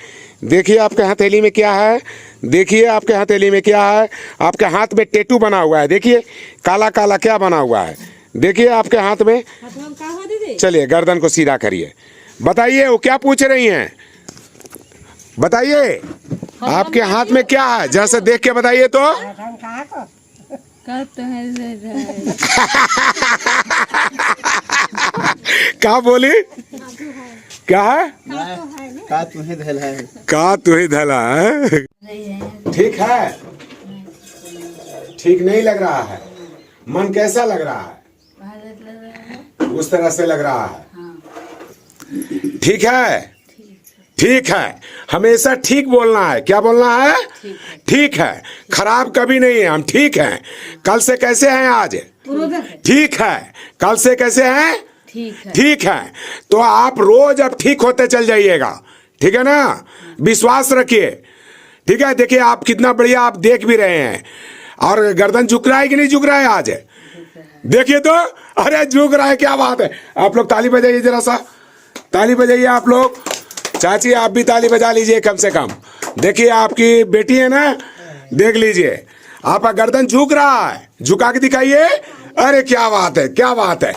S1: देखिए, आपके हथेली में क्या है, देखिए आपके हथेली में क्या है। आपके हाथ में टैटू बना हुआ है, देखिए काला काला क्या बना हुआ है, देखिए आपके हाथ में। चलिए गर्दन को सीधा करिए, बताइए वो क्या पूछ रही हैं, बताइए आपके हाथ में क्या है, जरा से देख के बताइए तो। क्या बोली, क्या है,
S4: का तुम्हें धला है,
S1: का तुम्हें धला है। ठीक है, ठीक नहीं लग रहा है, मन कैसा लग रहा है, उस तरह से लग रहा है। ठीक है, ठीक है, हमेशा ठीक बोलना है। क्या बोलना है, ठीक है, खराब कभी नहीं है। हम ठीक हैं, कल से कैसे हैं आज, ठीक है, कल से कैसे हैं, ठीक है। तो आप रोज अब ठीक होते चल जाइएगा, ठीक है ना, विश्वास रखिए, ठीक है। देखिए आप कितना बढ़िया आप देख भी रहे हैं, और गर्दन झुक रहा है कि नहीं झुक रहा है आज, देखिए तो। अरे झुक रहा है, क्या बात है। आप लोग ताली बजाइए, जरा सा ताली बजाइए आप लोग। चाची आप भी ताली बजा लीजिए कम से कम। देखिए आपकी बेटी है ना, देख लीजिए आपका गर्दन झुक रहा है, झुका के दिखाइए। अरे क्या बात है, क्या बात है।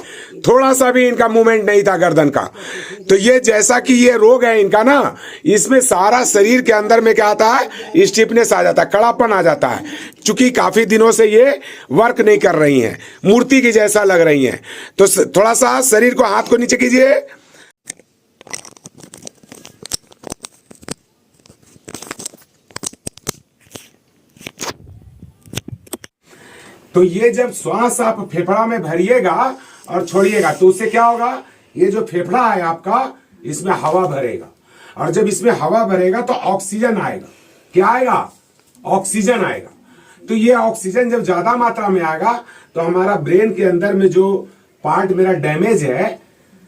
S1: थोड़ा सा भी इनका मूवमेंट नहीं था गर्दन का। तो ये जैसा कि ये रोग है इनका ना, इसमें सारा शरीर के अंदर में क्या आता है, स्टिफनेस आ जाता है, कड़ापन आ जाता है। चूंकि काफी दिनों से ये वर्क नहीं कर रही हैं, मूर्ति की जैसा लग रही हैं। तो थोड़ा सा शरीर को, हाथ को नीचे कीजिए। तो ये जब श्वास आप फेफड़ा में भरिएगा और छोड़िएगा तो उससे क्या होगा, ये जो फेफड़ा है आपका, इसमें हवा भरेगा, और जब इसमें हवा भरेगा तो ऑक्सीजन आएगा। क्या आएगा, ऑक्सीजन आएगा। तो ये ऑक्सीजन जब ज्यादा मात्रा में आएगा तो हमारा ब्रेन के अंदर में जो पार्ट मेरा डैमेज है,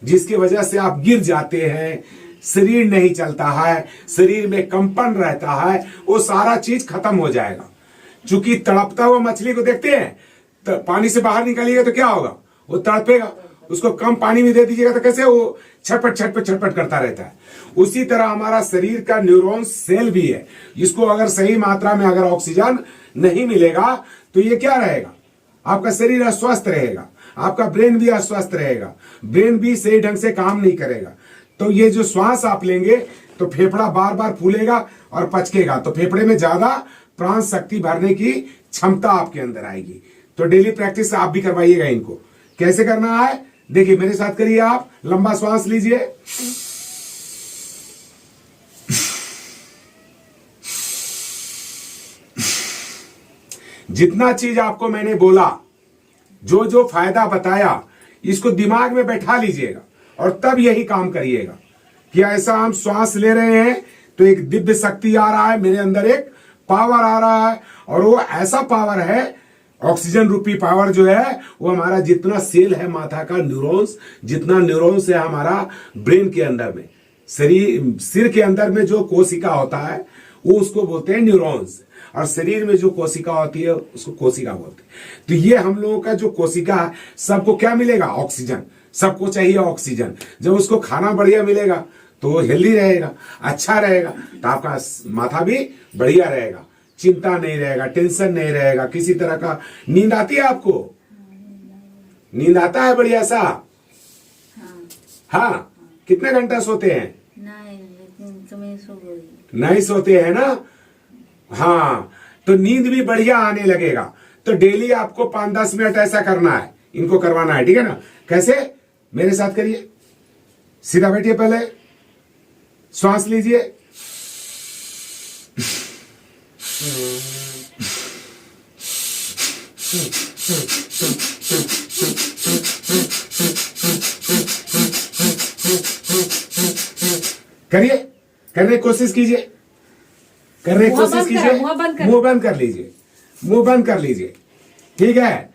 S1: जिसकी वजह से आप गिर जाते हैं, शरीर नहीं चलता है, शरीर में कंपन रहता है, वो सारा चीज खत्म हो जाएगा। चूंकि तड़पता हुआ मछली को देखते हैं, तो पानी से बाहर निकालिएगा तो क्या होगा, वो तड़पेगा, उसको कम पानी में दे दीजिएगा तो कैसे वो छटपट छटपट छटपट करता रहता है। उसी तरह हमारा शरीर का न्यूरॉन सेल भी है, इसको अगर सही मात्रा में अगर ऑक्सीजन नहीं मिलेगा तो ये क्या रहेगा, आपका शरीर अस्वस्थ रहेगा, आपका ब्रेन भी अस्वस्थ रहेगा, ब्रेन भी सही ढंग से काम नहीं करेगा। तो ये जो श्वास आप लेंगे तो फेफड़ा बार बार फूलेगा और पचकेगा, तो फेफड़े में ज्यादा प्राण शक्ति भरने की क्षमता आपके अंदर आएगी। तो डेली प्रैक्टिस आप भी करवाइएगा इनको। कैसे करना है देखिए, मेरे साथ करिए। आप लंबा श्वास लीजिए, जितना चीज आपको मैंने बोला, जो जो फायदा बताया, इसको दिमाग में बैठा लीजिएगा और तब यही काम करिएगा कि ऐसा हम श्वास ले रहे हैं तो एक दिव्य शक्ति आ रहा है, मेरे अंदर एक पावर आ रहा है, और वो ऐसा पावर है, ऑक्सीजन रूपी पावर जो है वो हमारा जितना सेल है माथा का, न्यूरॉन्स, जितना न्यूरॉन्स है हमारा ब्रेन के अंदर में, शरीर सिर के अंदर में जो कोशिका होता है वो उसको बोलते हैं न्यूरॉन्स, और शरीर में जो कोशिका होती है उसको कोशिका बोलते हैं। तो ये हम लोगों का जो कोशिका है, सबको क्या मिलेगा, ऑक्सीजन, सबको चाहिए ऑक्सीजन। जब उसको खाना बढ़िया मिलेगा तो वो हेल्दी रहेगा, अच्छा रहेगा, तो आपका माथा भी बढ़िया रहेगा, चिंता नहीं रहेगा, टेंशन नहीं रहेगा, किसी तरह का। नींद आती है आपको, नींद आता है बढ़िया सा? हाँ, कितने घंटा सोते हैं?
S2: नहीं, लेकिन तुम्हें सो गई।
S1: नहीं सोते हैं ना? हाँ, तो नींद भी बढ़िया आने लगेगा। तो डेली आपको 5-10 मिनट ऐसा करना है, इनको करवाना है, ठीक है ना? कैसे, मेरे साथ करिए। सीधा बैठिए, पहले श्वास लीजिए, करिए, करने की कोशिश कीजिए, करने की कोशिश कीजिए। मुंह बंद कर लीजिए, मुंह बंद कर लीजिए, ठीक है?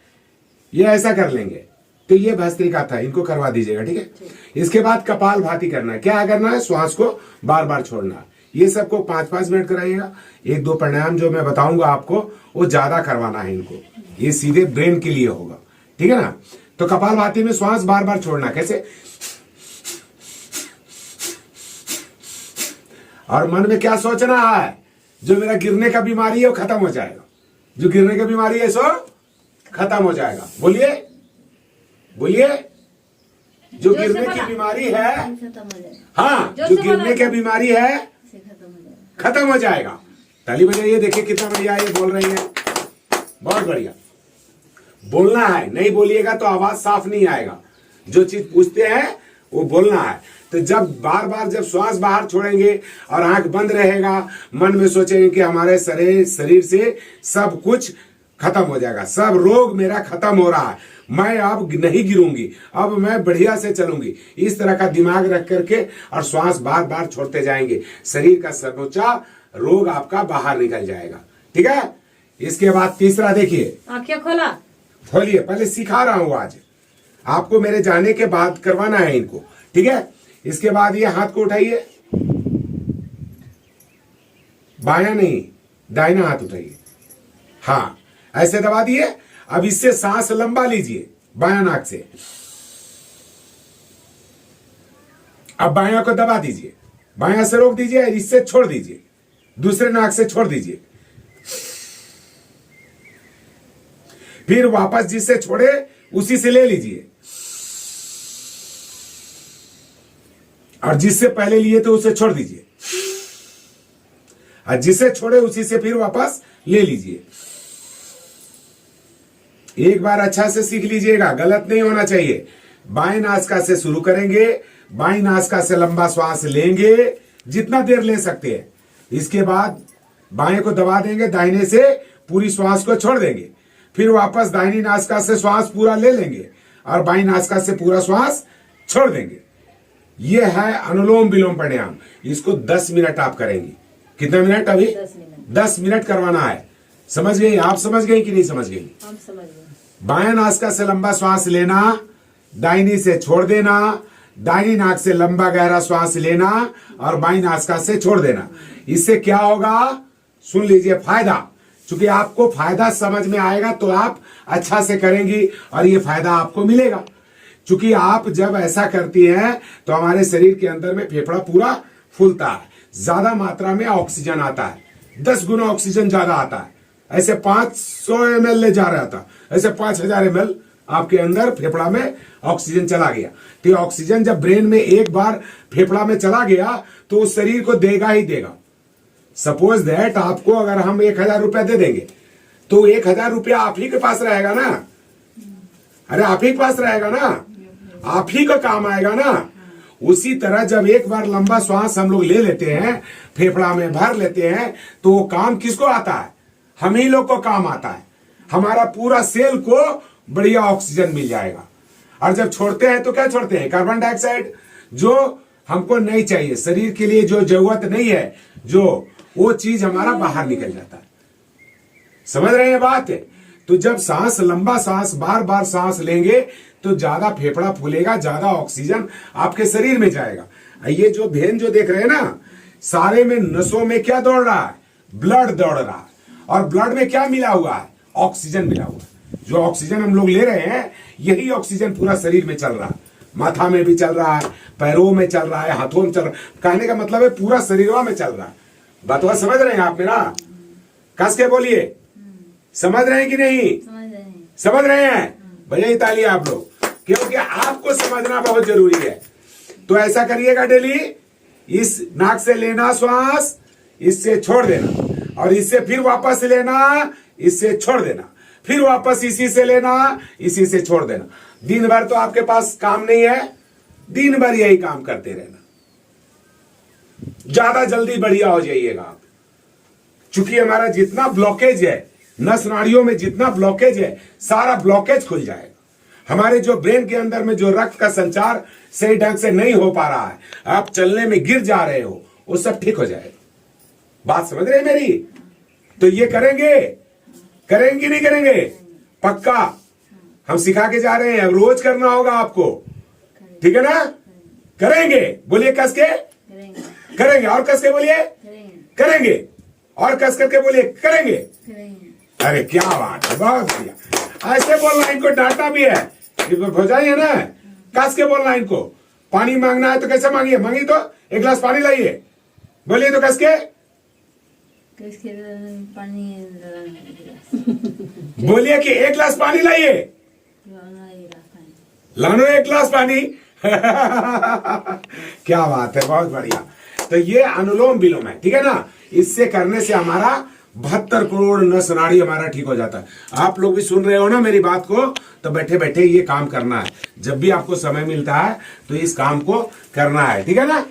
S1: ये ऐसा कर लेंगे। तो ये भस्त्रिका था, इनको करवा दीजिएगा, ठीक है? इसके बाद कपाल भाती करना है। क्या करना है, श्वास को बार बार छोड़ना है। ये सबको 5-5 मिनट कराइएगा। 1-2 प्राणायाम जो मैं बताऊंगा आपको वो ज्यादा करवाना है इनको, ये सीधे ब्रेन के लिए होगा, ठीक है ना? तो कपाल भाती में श्वास बार बार छोड़ना, कैसे? और मन में क्या सोचना है, जो मेरा गिरने का बीमारी है वो खत्म हो जाएगा, जो गिरने का बीमारी है सो खत्म हो जाएगा। बोलिए, बोलिए, जो गिरने की बीमारी है,
S2: खत्म हो जाएगा,
S1: हाँ, जो गिरने की बीमारी है
S2: खत्म हो जाएगा।
S1: खत्म हो जाएगा। ताली बजाइए, देखिए कितना बढ़िया ये बोल रही है, बहुत बढ़िया। बोलना है, नहीं बोलिएगा तो आवाज साफ नहीं आएगा। जो चीज पूछते हैं वो बोलना है। तो जब बार बार जब श्वास बाहर छोड़ेंगे और आंख बंद रहेगा, मन में सोचेंगे कि हमारे शरीर से सब कुछ खत्म हो जाएगा, सब रोग मेरा खत्म हो रहा है, मैं अब नहीं गिरूंगी, अब मैं बढ़िया से चलूंगी। इस तरह का दिमाग रख करके और श्वास बार बार छोड़ते जाएंगे, शरीर का सर्वोच्चा रोग आपका बाहर निकल जाएगा, ठीक है? इसके बाद तीसरा देखिए,
S5: आँखें खोला,
S1: खोलिए, पहले सिखा रहा हूं आज आपको, मेरे जाने के बाद करवाना है इनको, ठीक है? इसके बाद ये हाथ को उठाइए, बायां नहीं दाहिना हाथ उठाइए, हाँ, ऐसे दबा दिए। अब इससे सांस लंबा लीजिए बायां नाक से, अब बायां को दबा दीजिए, बायां से रोक दीजिए, इससे छोड़ दीजिए, दूसरे नाक से छोड़ दीजिए, फिर वापस जिससे छोड़े उसी से ले लीजिए, और जिससे पहले लिए तो उसे छोड़ दीजिए, और जिसे छोड़े उसी से फिर वापस ले लीजिए। एक बार अच्छा से सीख लीजिएगा, गलत नहीं होना चाहिए। बाएं नासिका से शुरू करेंगे, बाएं नासिका से लंबा श्वास लेंगे, जितना देर ले सकते हैं। इसके बाद बाएं को दबा देंगे, दाहिने से पूरी श्वास को छोड़ देंगे, फिर वापस दाहिनी नासिका से श्वास पूरा ले लेंगे और बाईं नासिका से पूरा श्वास छोड़ देंगे। यह है अनुलोम विलोम प्राणायाम। इसको 10 मिनट आप करेंगे। कितना मिनट? अभी 10 मिनट करवाना है। समझ गई? आप समझ गई कि नहीं समझ गई?
S5: हम समझ गए।
S1: बाएं नासिका से लंबा श्वास लेना, दाहिनी से छोड़ देना, दाहिनी नाक से लंबा गहरा श्वास लेना और बाईं नासिका से छोड़ देना। इससे क्या होगा, सुन लीजिए फायदा। चूंकि आपको फायदा समझ में आएगा तो आप अच्छा से करेंगी और ये फायदा आपको मिलेगा। चूंकि आप जब ऐसा करती हैं तो हमारे शरीर के अंदर में फेफड़ा पूरा फूलता है, ज्यादा मात्रा में ऑक्सीजन आता है, 10 गुना ऑक्सीजन ज्यादा आता है। ऐसे 500 ml ले जा रहा था, ऐसे 5000 ml आपके अंदर फेफड़ा में ऑक्सीजन चला गया। तो ऑक्सीजन जब ब्रेन में एक बार फेफड़ा में चला गया तो उस शरीर को देगा ही देगा। सपोज दैट आपको अगर हम 1000 रुपया दे देंगे तो 1000 रुपया आप ही के पास रहेगा ना, अरे आप ही के पास रहेगा ना, आप ही का काम आएगा ना। उसी तरह जब एक बार लंबा श्वास हम लोग ले लेते हैं, फेफड़ा में भर लेते हैं, तो वो काम किसको आता है? हम ही लोग को काम आता है। हमारा पूरा सेल को बढ़िया ऑक्सीजन मिल जाएगा। और जब छोड़ते हैं तो क्या छोड़ते हैं? कार्बन डाइऑक्साइड, जो हमको नहीं चाहिए, शरीर के लिए जो जरूरत नहीं है, जो वो चीज हमारा बाहर निकल जाता है। समझ रहे हैं बात? तो जब सांस, लंबा सांस, बार बार सांस लेंगे तो ज्यादा फेफड़ा फूलेगा, ज्यादा ऑक्सीजन आपके शरीर में जाएगा। ये जो वेन जो देख रहे हैं ना, सारे में नसों में क्या दौड़ रहा है? ब्लड दौड़ रहा है। और ब्लड में क्या मिला हुआ है? ऑक्सीजन मिला हुआ है। जो ऑक्सीजन हम लोग ले रहे हैं, यही ऑक्सीजन पूरा शरीर में चल रहा है। माथा में भी चल रहा है, पैरों में चल रहा है, हाथों में चल रहा है। कहने का मतलब है पूरा शरीर में चल रहा है। बात समझ रहे हैं आप मेरा? कस के बोलिए, समझ रहे हैं कि नहीं? समझ रहे हैं? भैया ही ताली आप लोग, क्योंकि आपको समझना बहुत जरूरी है। तो ऐसा करिएगा डेली, इस नाक से लेना श्वास, इससे छोड़ देना, और इससे फिर वापस लेना, इससे छोड़ देना, फिर वापस इसी से लेना, इसी से छोड़ देना। दिन भर तो आपके पास काम नहीं है, दिन भर यही काम करते रहना, ज्यादा जल्दी बढ़िया हो जाइएगा आप। चूंकि हमारा जितना ब्लॉकेज है, नस नाड़ियों में जितना ब्लॉकेज है, सारा ब्लॉकेज खुल जाएगा। हमारे जो ब्रेन के अंदर में जो रक्त का संचार सही ढंग से नहीं हो पा रहा है, आप चलने में गिर जा रहे हो, वो सब ठीक हो जाएगा। बात समझ रहे हैं मेरी? तो ये करेंगे, करेंगे नहीं करेंगे? पक्का हम सिखा के जा रहे हैं, रोज करना होगा आपको, ठीक है ना? करेंगे, बोलिए कस के करेंगे, और कस के बोलिए करेंगे, और कस करके बोलिए करेंगे। अरे क्या बात है, बहुत बढ़िया। ऐसे बोलना, इनको डांटा भी है, भजाई है ना, कस के बोलना इनको। पानी मांगना है तो कैसे मांगिए? मांगी तो 1 गिलास पानी लाइए, बोलिए तो कस के
S2: पानी
S1: बोलिए कि 1 गिलास पानी लाइए, लानो 1 गिलास पानी। क्या बात है, बहुत बढ़िया। तो ये अनुलोम विलोम है, ठीक है ना? इससे करने से हमारा 72 करोड़ नस नाड़ी हमारा ठीक हो जाता है। आप लोग भी सुन रहे हो ना मेरी बात को, तो बैठे बैठे ये काम करना है। जब भी आपको समय मिलता है तो इस काम को करना है, ठीक है ना?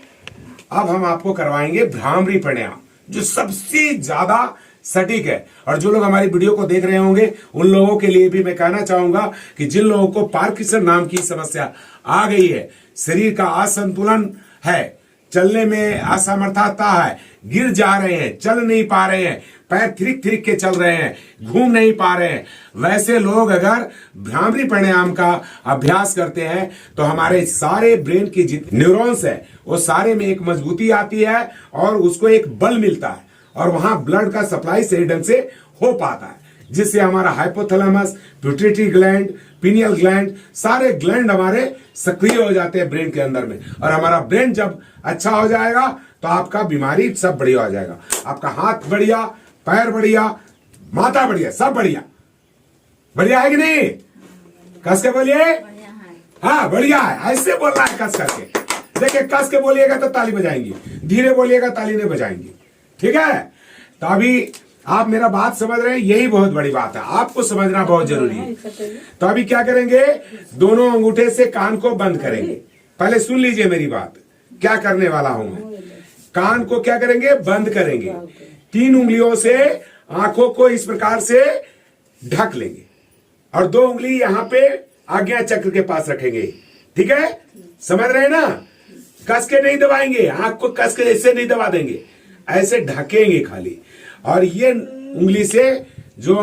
S1: अब हम आपको करवाएंगे भ्रामरी प्राणायाम, जो सबसे ज्यादा सटीक है। और जो लोग हमारी वीडियो को देख रहे होंगे, उन लोगों के लिए भी मैं कहना चाहूंगा कि जिन लोगों को पार्किंसन नाम की समस्या आ गई है, शरीर का असंतुलन है, चलने में असमर्थता है, गिर जा रहे हैं, चल नहीं पा रहे हैं, पैर थिरक थिरक के चल रहे हैं, घूम नहीं पा रहे हैं, वैसे लोग अगर भ्रामरी प्राणायाम का अभ्यास करते हैं तो हमारे सारे ब्रेन की जितने न्यूरॉन्स है, वो सारे में एक मजबूती आती है और उसको एक बल मिलता है, और वहां ब्लड का सप्लाई सही ढंग से हो पाता है, जिससे हमारा hypothalamus, pituitary gland, pineal gland, सारे ग्लैंड हमारे सक्रिय हो जाते हैं ब्रेन के अंदर में। और हमारा ब्रेन जब अच्छा हो जाएगा तो आपका बीमारी सब बढ़िया हो जाएगा। आपका हाथ बढ़िया, पैर बढ़िया, माथा बढ़िया, सब बढ़िया। बढ़िया है कि नहीं? कस के बोलिए। हाँ बढ़िया है, ऐसे बोलना है कस करके। देखिए कस के बोलिएगा तो ताली बजाएंगी, धीरे बोलिएगा ताली नहीं बजाएंगी, ठीक है? तो अभी आप मेरा बात समझ रहे हैं, यही बहुत बड़ी बात है, आपको समझना बहुत जरूरी है। तो अभी क्या करेंगे, दोनों अंगूठे से कान को बंद करेंगे। पहले सुन लीजिए मेरी बात, क्या करने वाला हूं मैं। कान को क्या करेंगे, बंद करेंगे। 3 उंगलियों से आंखों को इस प्रकार से ढक लेंगे, और 2 उंगली यहां पे आज्ञा चक्र के पास रखेंगे, ठीक है? समझ रहे हैं ना? कस के नहीं दबाएंगे, आंख को कस के ऐसे नहीं दबा देंगे, ऐसे ढकेंगे खाली। और ये उंगली से जो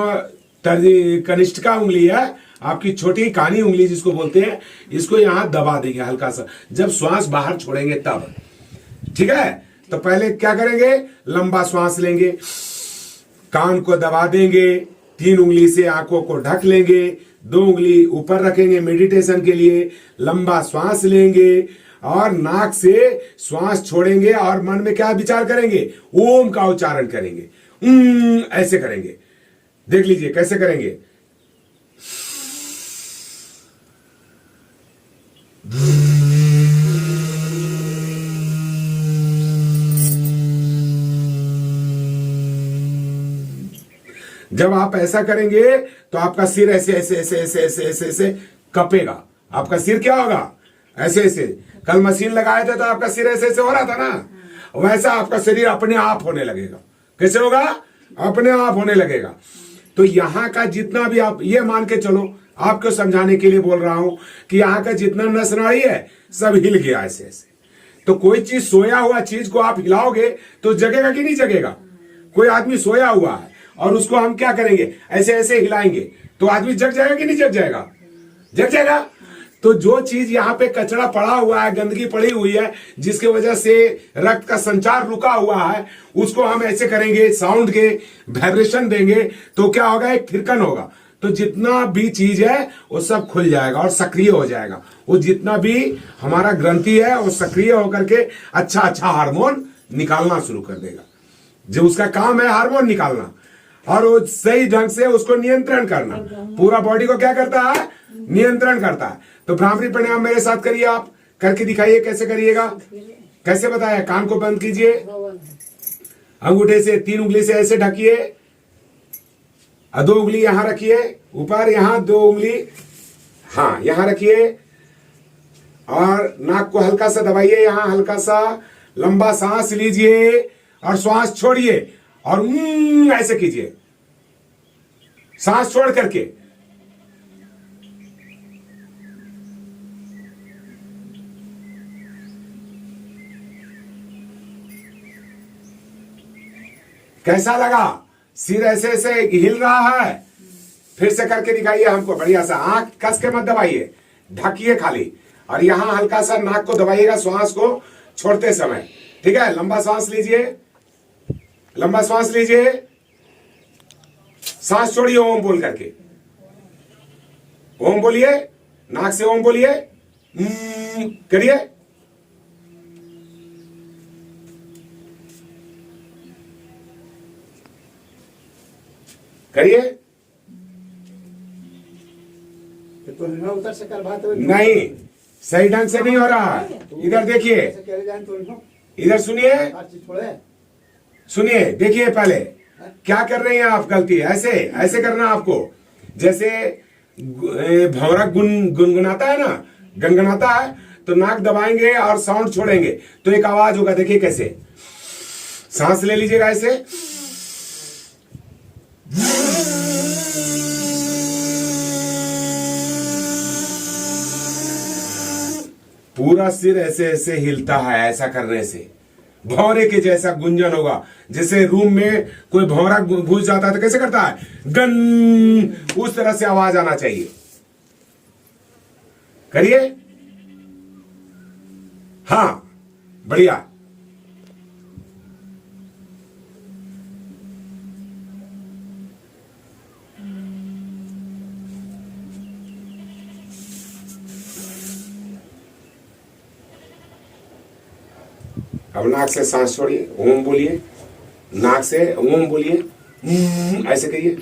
S1: कनिष्ठिका उंगली है, आपकी छोटी कानी उंगली जिसको बोलते हैं, इसको यहां दबा देंगे हल्का सा, जब श्वास बाहर छोड़ेंगे तब, ठीक है? तो पहले क्या करेंगे, लंबा श्वास लेंगे, कान को दबा देंगे, 3 उंगली से आंखों को ढक लेंगे, 2 उंगली ऊपर रखेंगे मेडिटेशन के लिए, लंबा श्वास लेंगे और नाक से श्वास छोड़ेंगे और मन में क्या विचार करेंगे, ओम का उच्चारण करेंगे। ऐसे करेंगे, देख लीजिए कैसे करेंगे। जब आप ऐसा करेंगे तो आपका सिर ऐसे ऐसे ऐसे ऐसे ऐसे ऐसे ऐसे कपेगा। आपका सिर क्या होगा, ऐसे ऐसे। कल मशीन लगाए थे तो आपका सिर ऐसे ऐसे हो रहा था ना, वैसा आपका शरीर अपने आप होने लगेगा। कैसे होगा, अपने आप होने लगेगा। तो यहाँ का जितना भी, आप ये मान के चलो, आपको समझाने के लिए बोल रहा हूं कि यहाँ का जितना नस नाड़ी है सब हिल गया ऐसे ऐसे। तो कोई चीज, सोया हुआ चीज को आप हिलाओगे तो जगेगा कि नहीं जगेगा। कोई आदमी सोया हुआ है और उसको हम क्या करेंगे, ऐसे ऐसे हिलाएंगे तो आदमी जग जाएगा कि नहीं जग जाएगा, जग जाएगा। तो जो चीज यहाँ पे कचरा पड़ा हुआ है, गंदगी पड़ी हुई है, जिसके वजह से रक्त का संचार रुका हुआ है, उसको हम ऐसे करेंगे, साउंड के वाइब्रेशन देंगे तो क्या होगा, एक थिरकन होगा। तो जितना भी चीज है वो सब खुल जाएगा और सक्रिय हो जाएगा। वो जितना भी हमारा ग्रंथि है वो सक्रिय होकर के अच्छा अच्छा हार्मोन निकालना शुरू कर देगा। जो उसका काम है हार्मोन निकालना, और वो सही ढंग से उसको नियंत्रण करना। पूरा बॉडी को क्या करता है, नियंत्रण करता है। तो भ्रामरी प्राणायाम मेरे साथ करिए, आप करके दिखाइए कैसे करिएगा, कैसे बताया। कान को बंद कीजिए, अंगूठे से 3 उंगली से ऐसे ढकिए, 2 उंगली यहां रखिए ऊपर, यहां 2 उंगली हाँ यहां रखिए, और नाक को हल्का सा दबाइए, यहां हल्का सा लंबा सांस लीजिए और श्वास छोड़िए और ऐसे कीजिए, सांस छोड़ करके। कैसा लगा, सिर ऐसे ऐसे हिल रहा है, फिर से करके दिखाइए हमको बढ़िया सा। आंख कस के मत दबाइए, ढकिए खाली, और यहां हल्का सा नाक को दबाइएगा श्वास को छोड़ते समय। ठीक है, लंबा सांस लीजिए, लंबा सांस लीजिए, सांस छोड़िए ओम बोल करके। ओम बोलिए, नाक से ओम बोलिए, करिए। करिए।
S6: तो उधर से कर बात
S1: नहीं, सही ढंग से नहीं हो रहा है। इधर देखिए, इधर सुनिए, सुनिए, देखिए पहले क्या कर रहे हैं आप। गलती ऐसे ऐसे करना आपको, जैसे भंवरा गुनगुनाता है ना, गनगनाता है, तो नाक दबाएंगे और साउंड छोड़ेंगे तो एक आवाज होगा। देखिए कैसे, सांस ले लीजिएगा ऐसे, पूरा सिर ऐसे ऐसे हिलता है। ऐसा करने से भौरे के जैसा गुंजन होगा। जैसे रूम में कोई भौरा घुस जाता है तो कैसे करता है, गन, उस तरह से आवाज आना चाहिए। करिए, हाँ बढ़िया। अब नाक से सांस छोड़िए, ओम बोलिए, नाक से ओम बोलिए, ऐसे करिए।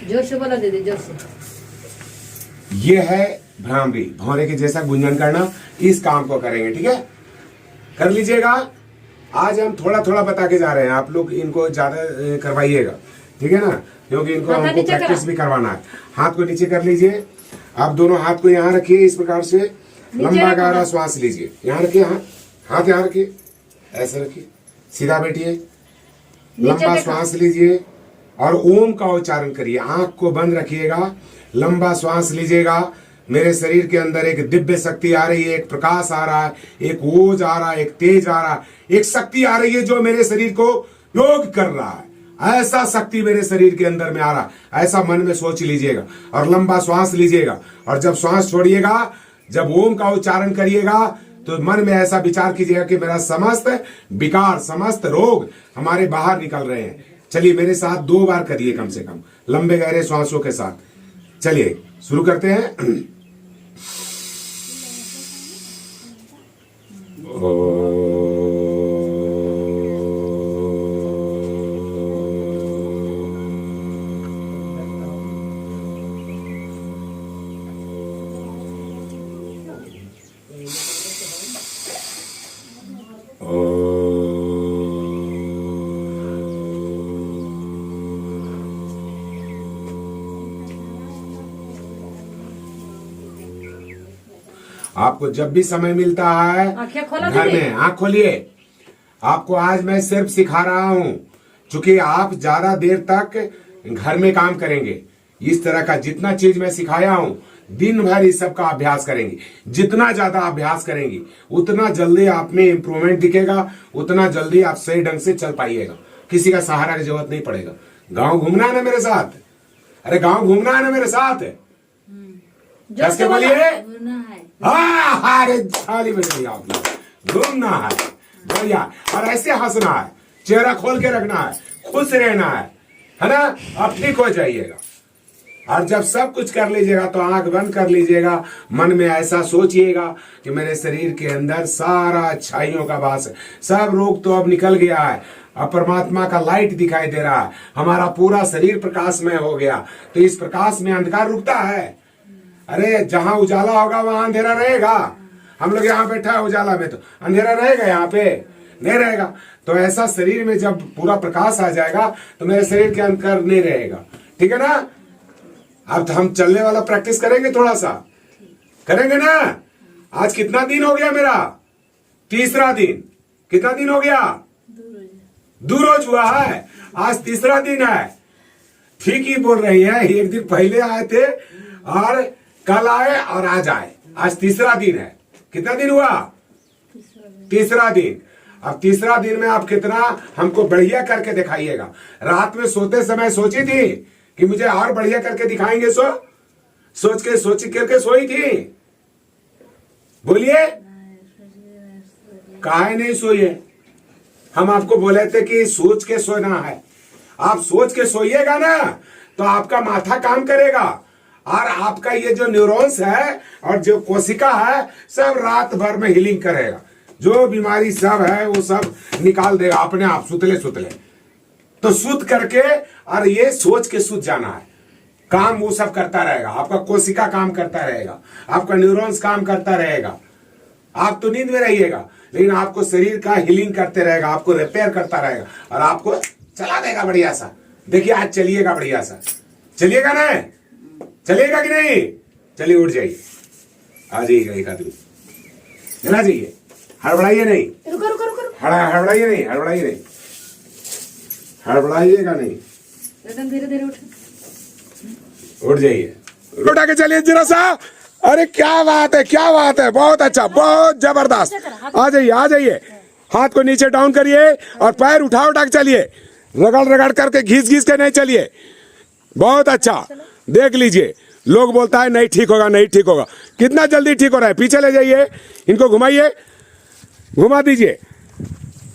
S5: जोर से बोला दीदी, जोर से।
S1: ये है भ्रामरी, भौरे के जैसा गुंजन करना। इस काम को करेंगे, ठीक है, कर लीजिएगा। आज हम थोड़ा थोड़ा बता के जा रहे हैं, आप लोग इनको ज्यादा करवाइएगा, ठीक है ना, क्योंकि इनको हमको प्रैक्टिस भी करवाना है। हाथ को नीचे कर लीजिए, आप दोनों हाथ को यहाँ रखिए, इस प्रकार से लंबा गहरा श्वास लीजिए। यहाँ रखिए, हाथ यहाँ रखिए, ऐसे रखिए, सीधा बैठिए, लंबा श्वास लीजिए और ओम का उच्चारण करिए। आंख को बंद रखिएगा, लंबा श्वास लीजिएगा। मेरे शरीर के अंदर एक दिव्य शक्ति आ रही है, एक प्रकाश आ रहा है, एक ओज आ रहा है, एक तेज आ रहा है, एक शक्ति आ रही है जो मेरे शरीर को योग कर रहा है। ऐसा शक्ति मेरे शरीर के अंदर में आ रहा है, ऐसा मन में सोच लीजिएगा और लंबा श्वास लीजिएगा। और जब श्वास छोड़िएगा, जब ओम का उच्चारण करिएगा तो मन में ऐसा विचार कीजिएगा कि मेरा समस्त विकार, समस्त रोग हमारे बाहर निकल रहे हैं। चलिए मेरे साथ 2 बार करिए कम से कम, लंबे गहरे श्वासों के साथ। चलिए शुरू करते हैं। आपको जब भी समय मिलता है
S5: आँखें खोलो
S1: घर
S5: दीदी।
S1: में आंख खोलिए। आपको आज मैं सिर्फ सिखा रहा हूं, क्योंकि आप ज्यादा देर तक घर में काम करेंगे। इस तरह का जितना चीज मैं सिखाया हूं, दिन भर इस सब का अभ्यास करेंगे। जितना ज्यादा अभ्यास करेंगे उतना जल्दी आप में इंप्रूवमेंट दिखेगा, उतना जल्दी आप सही ढंग से चल पाइएगा। किसी का सहारा की जरूरत नहीं पड़ेगा। गांव घूमना है ना मेरे साथ? अरे गांव घूमना है ना मेरे साथ?
S5: जोर से
S1: बोलिए।
S2: घूमना है।
S1: अरे खाली बैठिए आप लोग। घूमना है, बढ़िया। और ऐसे हंसना है, चेहरा खोल के रखना है, खुश रहना है ना? आप ठीक हो जाइएगा। और जब सब कुछ कर लीजिएगा तो आंख बंद कर लीजिएगा। मन में ऐसा सोचिएगा कि मेरे शरीर के अंदर सारा अच्छाइयों का वास है। सब रोग तो अब निकल गया है। अब परमात्मा का लाइट दिखाई दे रहा है। हमारा पूरा शरीर प्रकाशमय हो गया। तो इस प्रकाश में अंधकार रुकता है? अरे जहां उजाला होगा वहां अंधेरा रहेगा। हम लोग यहाँ बैठा है उजाला में, तो अंधेरा रहेगा? यहाँ पे नहीं रहेगा। तो ऐसा शरीर में जब पूरा प्रकाश आ जाएगा तो मेरे शरीर के अंदर नहीं रहेगा। ठीक है ना? अब हम चलने वाला प्रैक्टिस करेंगे, थोड़ा सा करेंगे ना। आज कितना दिन हो गया मेरा? 3रा दिन। कितना दिन हो गया? 2 रोज हुआ है। आज 3रा दिन है। ठीक ही बोल रही है। एक दिन पहले आए थे और कल आए और आज आए। आज 3रा दिन है। कितना दिन हुआ? 3रा दिन। अब 3रा दिन में आप कितना हमको बढ़िया करके दिखाइएगा। रात में सोते समय सोची थी कि मुझे और बढ़िया करके दिखाएंगे। सोच करके सोई थी? बोलिए। काहे नहीं सोइए? हम आपको बोले थे कि सोच के सोना है। आप सोच के सोइएगा ना तो आपका माथा काम करेगा और आपका ये जो न्यूरॉन्स है और जो कोशिका है सब रात भर में हीलिंग करेगा। जो बीमारी सब है वो सब निकाल देगा अपने आप, सुतले। तो सुत करके और ये सोच के सुत जाना है। काम वो सब करता रहेगा। आपका कोशिका काम करता रहेगा, आपका न्यूरॉन्स काम करता रहेगा। आप तो नींद में रहिएगा, लेकिन आपको शरीर का हीलिंग करते रहेगा, आपको रिपेयर करता रहेगा और आपको चला देगा बढ़िया सा। देखिए आज चलिएगा बढ़िया सा। चलिएगा ना? चलिएगा कि नहीं? चलिए उठ जाइए, आ जाइएगा एक आदमी। चला जाइए, हड़बड़ाइए नहीं।
S5: रुको रुको रुको रुको।
S1: हड़बड़ाइए नहीं, हड़बड़ाइएगा नहीं।
S5: एकदम धीरे धीरे उठ।
S1: उठ जाइए, उठा के चलिए जरा सा। अरे क्या बात है, क्या बात है। बहुत अच्छा, बहुत जबरदस्त। आ जाइए। हाथ को नीचे डाउन करिए और पैर उठा के चलिए। रगड़ करके घिस के नहीं चलिए। बहुत अच्छा। देख लीजिए, लोग बोलता है नहीं ठीक होगा। कितना जल्दी ठीक हो रहा है। पीछे ले जाइए, इनको घुमाइए, घुमा दीजिए।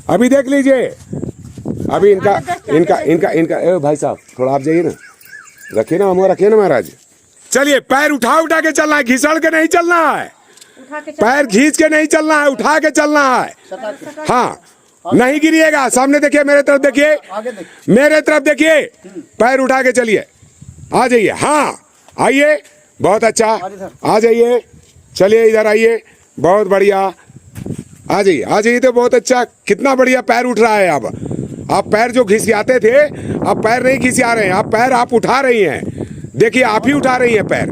S1: अभी देख लीजिए। अभी इनका ए भाई साहब थोड़ा आप जाइए ना, रखिए ना, हमको रखिए ना महाराज। चलिए पैर उठा के चलना है, घिसड़ के नहीं चलना है। पैर खींच के नहीं चलना है, उठा के चलना है। हाँ, नहीं गिरिएगा। सामने देखिए, मेरे तरफ देखिए, मेरे तरफ देखिए। पैर उठा के चलिए। आ जाइए। हाँ आइए, बहुत अच्छा। आ जाइए, चलिए इधर आइए। बहुत बढ़िया, आ जाइए। तो बहुत अच्छा, कितना बढ़िया पैर उठ रहा है। अब आप पैर जो घिसियाते थे, अब पैर नहीं घिसिया रहे हैं। आप पैर आप उठा रही हैं। देखिए, आप ही उठा रही हैं पैर।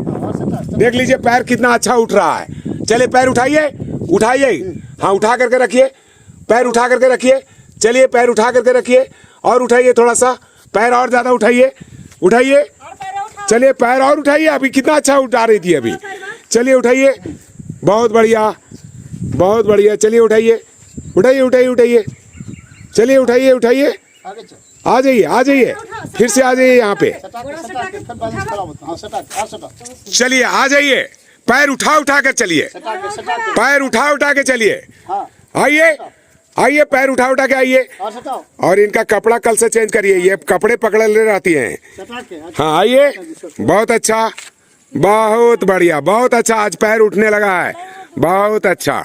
S1: देख लीजिए पैर कितना अच्छा उठ रहा है। चलिए पैर उठाइए। हाँ, उठा करके रखिए। पैर उठा करके रखिए। चलिए पैर उठा करके रखिए और उठाइए थोड़ा सा। पैर और ज्यादा उठाइए। चलिए पैर और उठाइए। अभी कितना अच्छा उठा रही थी अभी। चलिए उठाइए, बहुत बढ़िया। चलिए उठाइए। चलिए उठाइए। आ जाइए। फिर से आ जाइए यहाँ पे। चलिए आ जाइए। पैर उठा उठा कर चलिए, पैर उठा उठा के चलिए। आइए आइए, पैर उठा उठा के आइए। और इनका कपड़ा कल से चेंज करिए, ये कपड़े पकड़ ले रहती हैं। हाँ आइए, बहुत अच्छा, बहुत बढ़िया, बहुत अच्छा। आज पैर उठने लगा है, बहुत अच्छा,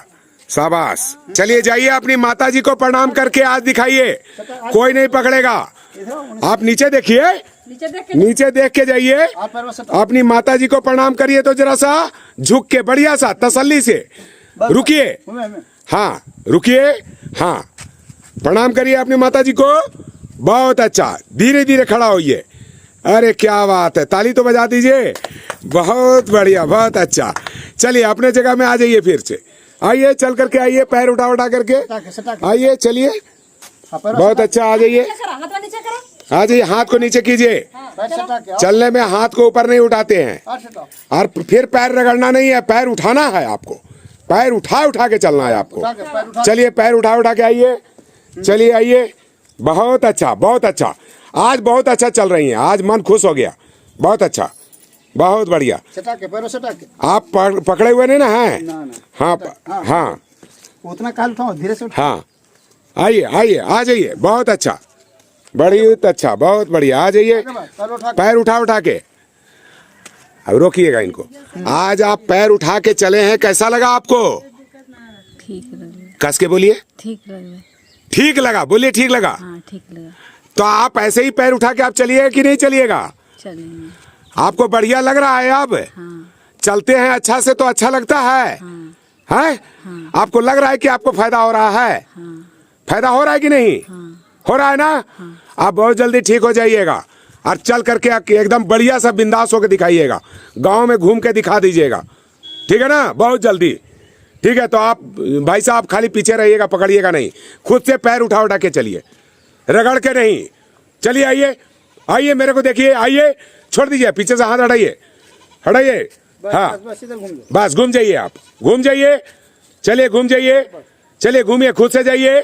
S1: शाबाश। चलिए जाइए, अपनी माता जी को प्रणाम करके आज दिखाइए, कोई नहीं पकड़ेगा। आप नीचे देखिए, नीचे देख के जाइए, अपनी माता जी को प्रणाम करिए। तो जरा सा झुक के, बढ़िया सा, तसल्ली से रुकिए। हाँ रुकिए, हाँ प्रणाम करिए अपनी माता जी को, बहुत अच्छा। धीरे धीरे खड़ा होइए। अरे क्या बात है, ताली तो बजा दीजिए, बहुत बढ़िया, बहुत अच्छा। चलिए अपने जगह में आ जाइए, फिर से आइए, चल करके आइए, पैर उठा उठा करके आइए, चलिए, बहुत अच्छा, आ जाइए, आ जाइए, हाथ को नीचे कीजिए। चलने में हाथ को ऊपर नहीं उठाते हैं, और फिर पैर रगड़ना नहीं है, पैर उठाना है आपको, पैर उठा उठा के चलना है आपको। चलिए पैर उठा उठा के आइए, चलिए आइए, बहुत अच्छा, बहुत अच्छा। आज बहुत अच्छा चल रही हैं, आज मन खुश हो गया, बहुत अच्छा, बहुत बढ़िया। आप पकड़े हुए नहीं ना हैं? हाँ हाँ,
S6: उतना काल उठाओ, धीरे से।
S1: हाँ आइए आइए, आ जाइए, बहुत अच्छा, बड़ी अच्छा, बहुत बढ़िया, आ जाइए, पैर उठा उठा के। अब रोकिएगा इनको। आज आप पैर उठा के चले हैं, कैसा लगा आपको?
S2: ठीक लगा।
S1: कस के बोलिए,
S2: ठीक लगा।
S1: ठीक लगा, बोलिए ठीक लगा।
S2: हाँ ठीक लगा।
S1: तो आप ऐसे ही पैर उठा के आप चलिएगा कि नहीं चलिएगा?
S2: चलेंगे।
S1: आपको बढ़िया लग रहा है? अब
S2: हाँ।
S1: चलते हैं अच्छा से तो अच्छा लगता है,
S2: हाँ।
S1: हैं?
S2: हाँ।
S1: आपको लग रहा है कि आपको फायदा हो रहा है?
S2: हाँ।
S1: फायदा हो रहा है कि नहीं?
S2: हाँ।
S1: हो रहा है ना?
S2: हाँ।
S1: आप बहुत जल्दी ठीक हो जाइएगा, और चल करके एकदम बढ़िया सा बिंदास होकर दिखाइएगा, गांव में घूम के दिखा दीजिएगा, ठीक है ना? बहुत जल्दी, ठीक है? तो आप भाई साहब खाली पीछे रहिएगा, पकड़िएगा नहीं, खुद से पैर उठा उठा के चलिए, रगड़ के नहीं। चलिए आइए आइए, मेरे को देखिए, आइए, छोड़ दीजिए, पीछे से हाथ हटाइए, हटाइए। हाँ बस घूम जाइए, आप घूम जाइए, चलिए घूम जाइए, चलिए घूमिए, खुद से जाइए,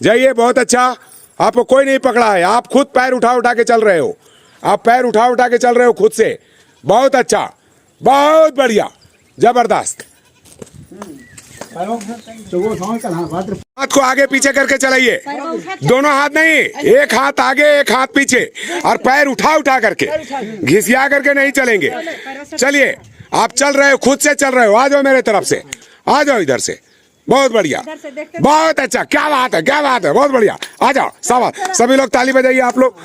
S1: जाइए, बहुत अच्छा। आपको कोई नहीं पकड़ा है, आप खुद पैर उठा उठा के चल रहे हो, आप पैर उठा उठा के चल रहे हो खुद से, बहुत अच्छा, बहुत बढ़िया, जबरदस्त। हाथ को आगे पीछे करके चलाइए, दोनों हाथ नहीं, एक हाथ आगे एक हाथ पीछे, और पैर उठा उठा करके, घिसिया करके नहीं चलेंगे। चलिए आप चल रहे हो, खुद से चल रहे हो, आ जाओ मेरे तरफ से, आ जाओ इधर से, बहुत बढ़िया, बहुत अच्छा, क्या बात है, क्या बात है, बहुत बढ़िया, आ जाओ, शाबाश। सभी लोग ताली बजाइए, आप लोग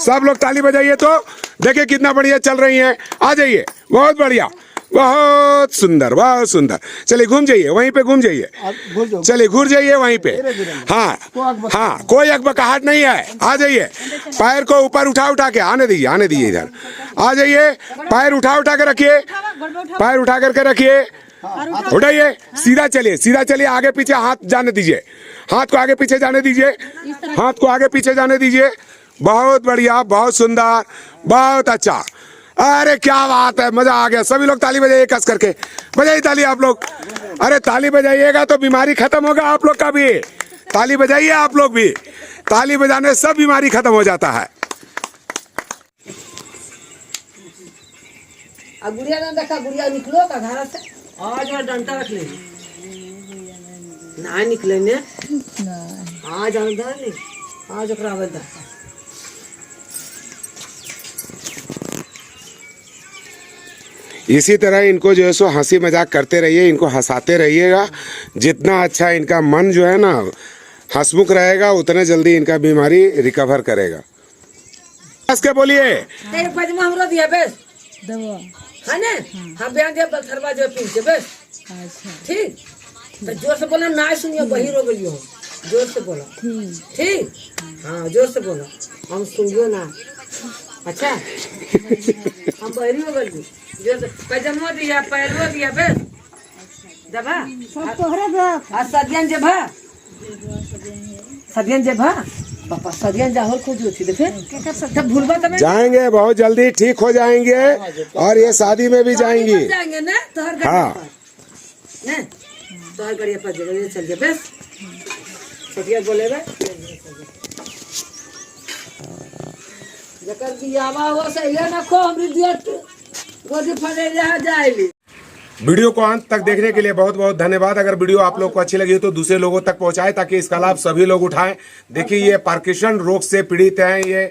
S1: सब लोग ताली बजाइए, तो देखिए कितना बढ़िया चल रही हैं, आ जाइए, बहुत बढ़िया, बहुत सुंदर, बहुत सुंदर। चलिए घूम जाइए, वहीं पे घूम जाइए, चलिए घूर जाइए वहीं पे। हाँ हाँ, कोई अकबकाहट नहीं है, आ जाइए, पैर को ऊपर उठा उठा के, आने दीजिए इधर, आ जाइए, पैर उठा उठा के रखिए, पैर उठा करके रखिए, उठाइए, सीधा चलिए, सीधा चलिए, आगे पीछे हाथ जाने दीजिए, हाथ को आगे पीछे जाने दीजिए, हाथ को आगे पीछे जाने दीजिए, बहुत बढ़िया, बहुत सुंदर, बहुत अच्छा। अरे क्या बात है, मजा आ गया। सभी लोग ताली बजाइए, कस करके बजाइए ताली आप लोग। अरे ताली बजाइएगा तो बीमारी खत्म होगा आप लोग का भी, ताली बजाइए आप लोग भी, ताली बजाने सब बीमारी खत्म हो जाता है।
S4: गुड़िया ना देखा, गुड़िया निकलो का घर से, आज और डंडा रख ले, ना निकले ने, आज अंदर नहीं, आज ओकरा बंदा।
S1: इसी तरह इनको जो है सो हंसी मजाक करते रहिए, इनको हंसाते रहिएगा, जितना अच्छा इनका मन जो है ना हंसमुख रहेगा, उतने जल्दी इनका बीमारी रिकवर करेगा। हंस के बोलिए,
S4: तेरे पजमा हमरो दिया बेस
S2: दवा
S4: है ना, हम बयान दिया बलथरवा जो पी के बेस, ठीक? तो जोर से बोला, ना सुनियो, बहिर हो गलियो, जोर से बोला, ठीक? हाँ जोर से बोला, हम सुनियो ना, अच्छा? हम बहिरी हो गलियो, जोर से पजमा दिया, पैरवा दिया बेस, दबा
S2: सब तोहरे दवा।
S4: आज सदियन जे भा, सदियन जे भा, पापा सदियन जा, और खोज होती देखे, तब भूलवा तब
S1: जाएंगे, बहुत जल्दी ठीक हो जाएंगे, और ये शादी में भी जाएंगी,
S4: जाएंगे ना, तोहर
S1: हाँ
S4: ना, तोहर गाड़िया पर जगह चल गए बेस, सदिया बोले बे, जकर की आवा हो सही ना खो, हमरी दिया गोदी फड़े जा जाएली।
S1: वीडियो को अंत तक देखने के लिए बहुत बहुत धन्यवाद। अगर वीडियो आप लोग को अच्छी लगी हो तो दूसरे लोगों तक पहुंचाएं ताकि इसका लाभ सभी लोग उठाएं। देखिए ये पार्किंसन रोग से पीड़ित हैं ये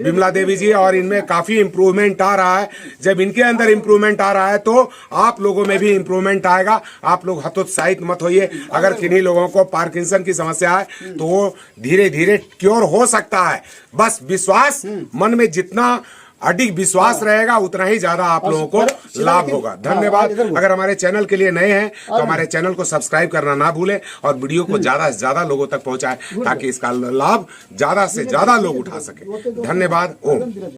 S1: विमला देवी जी, और इनमें काफी इंप्रूवमेंट आ रहा है। जब इनके अंदर इंप्रूवमेंट आ रहा है तो आप लोगों में भी इंप्रूवमेंट आएगा। आप लोग हतोत्साहित मत होइए। अगर किन्हीं लोगों को पार्किंसन की समस्या है तो वो धीरे धीरे क्योर हो सकता है। बस विश्वास, मन में जितना अधिक विश्वास रहेगा उतना ही ज्यादा आप लोगों को लाभ होगा। धन्यवाद। अगर हमारे चैनल के लिए नए हैं तो हमारे चैनल को सब्सक्राइब करना ना भूलें और वीडियो को ज्यादा से ज्यादा लोगों तक पहुंचाएं ताकि इसका लाभ ज्यादा से ज्यादा लोग उठा सके। धन्यवाद। ओम।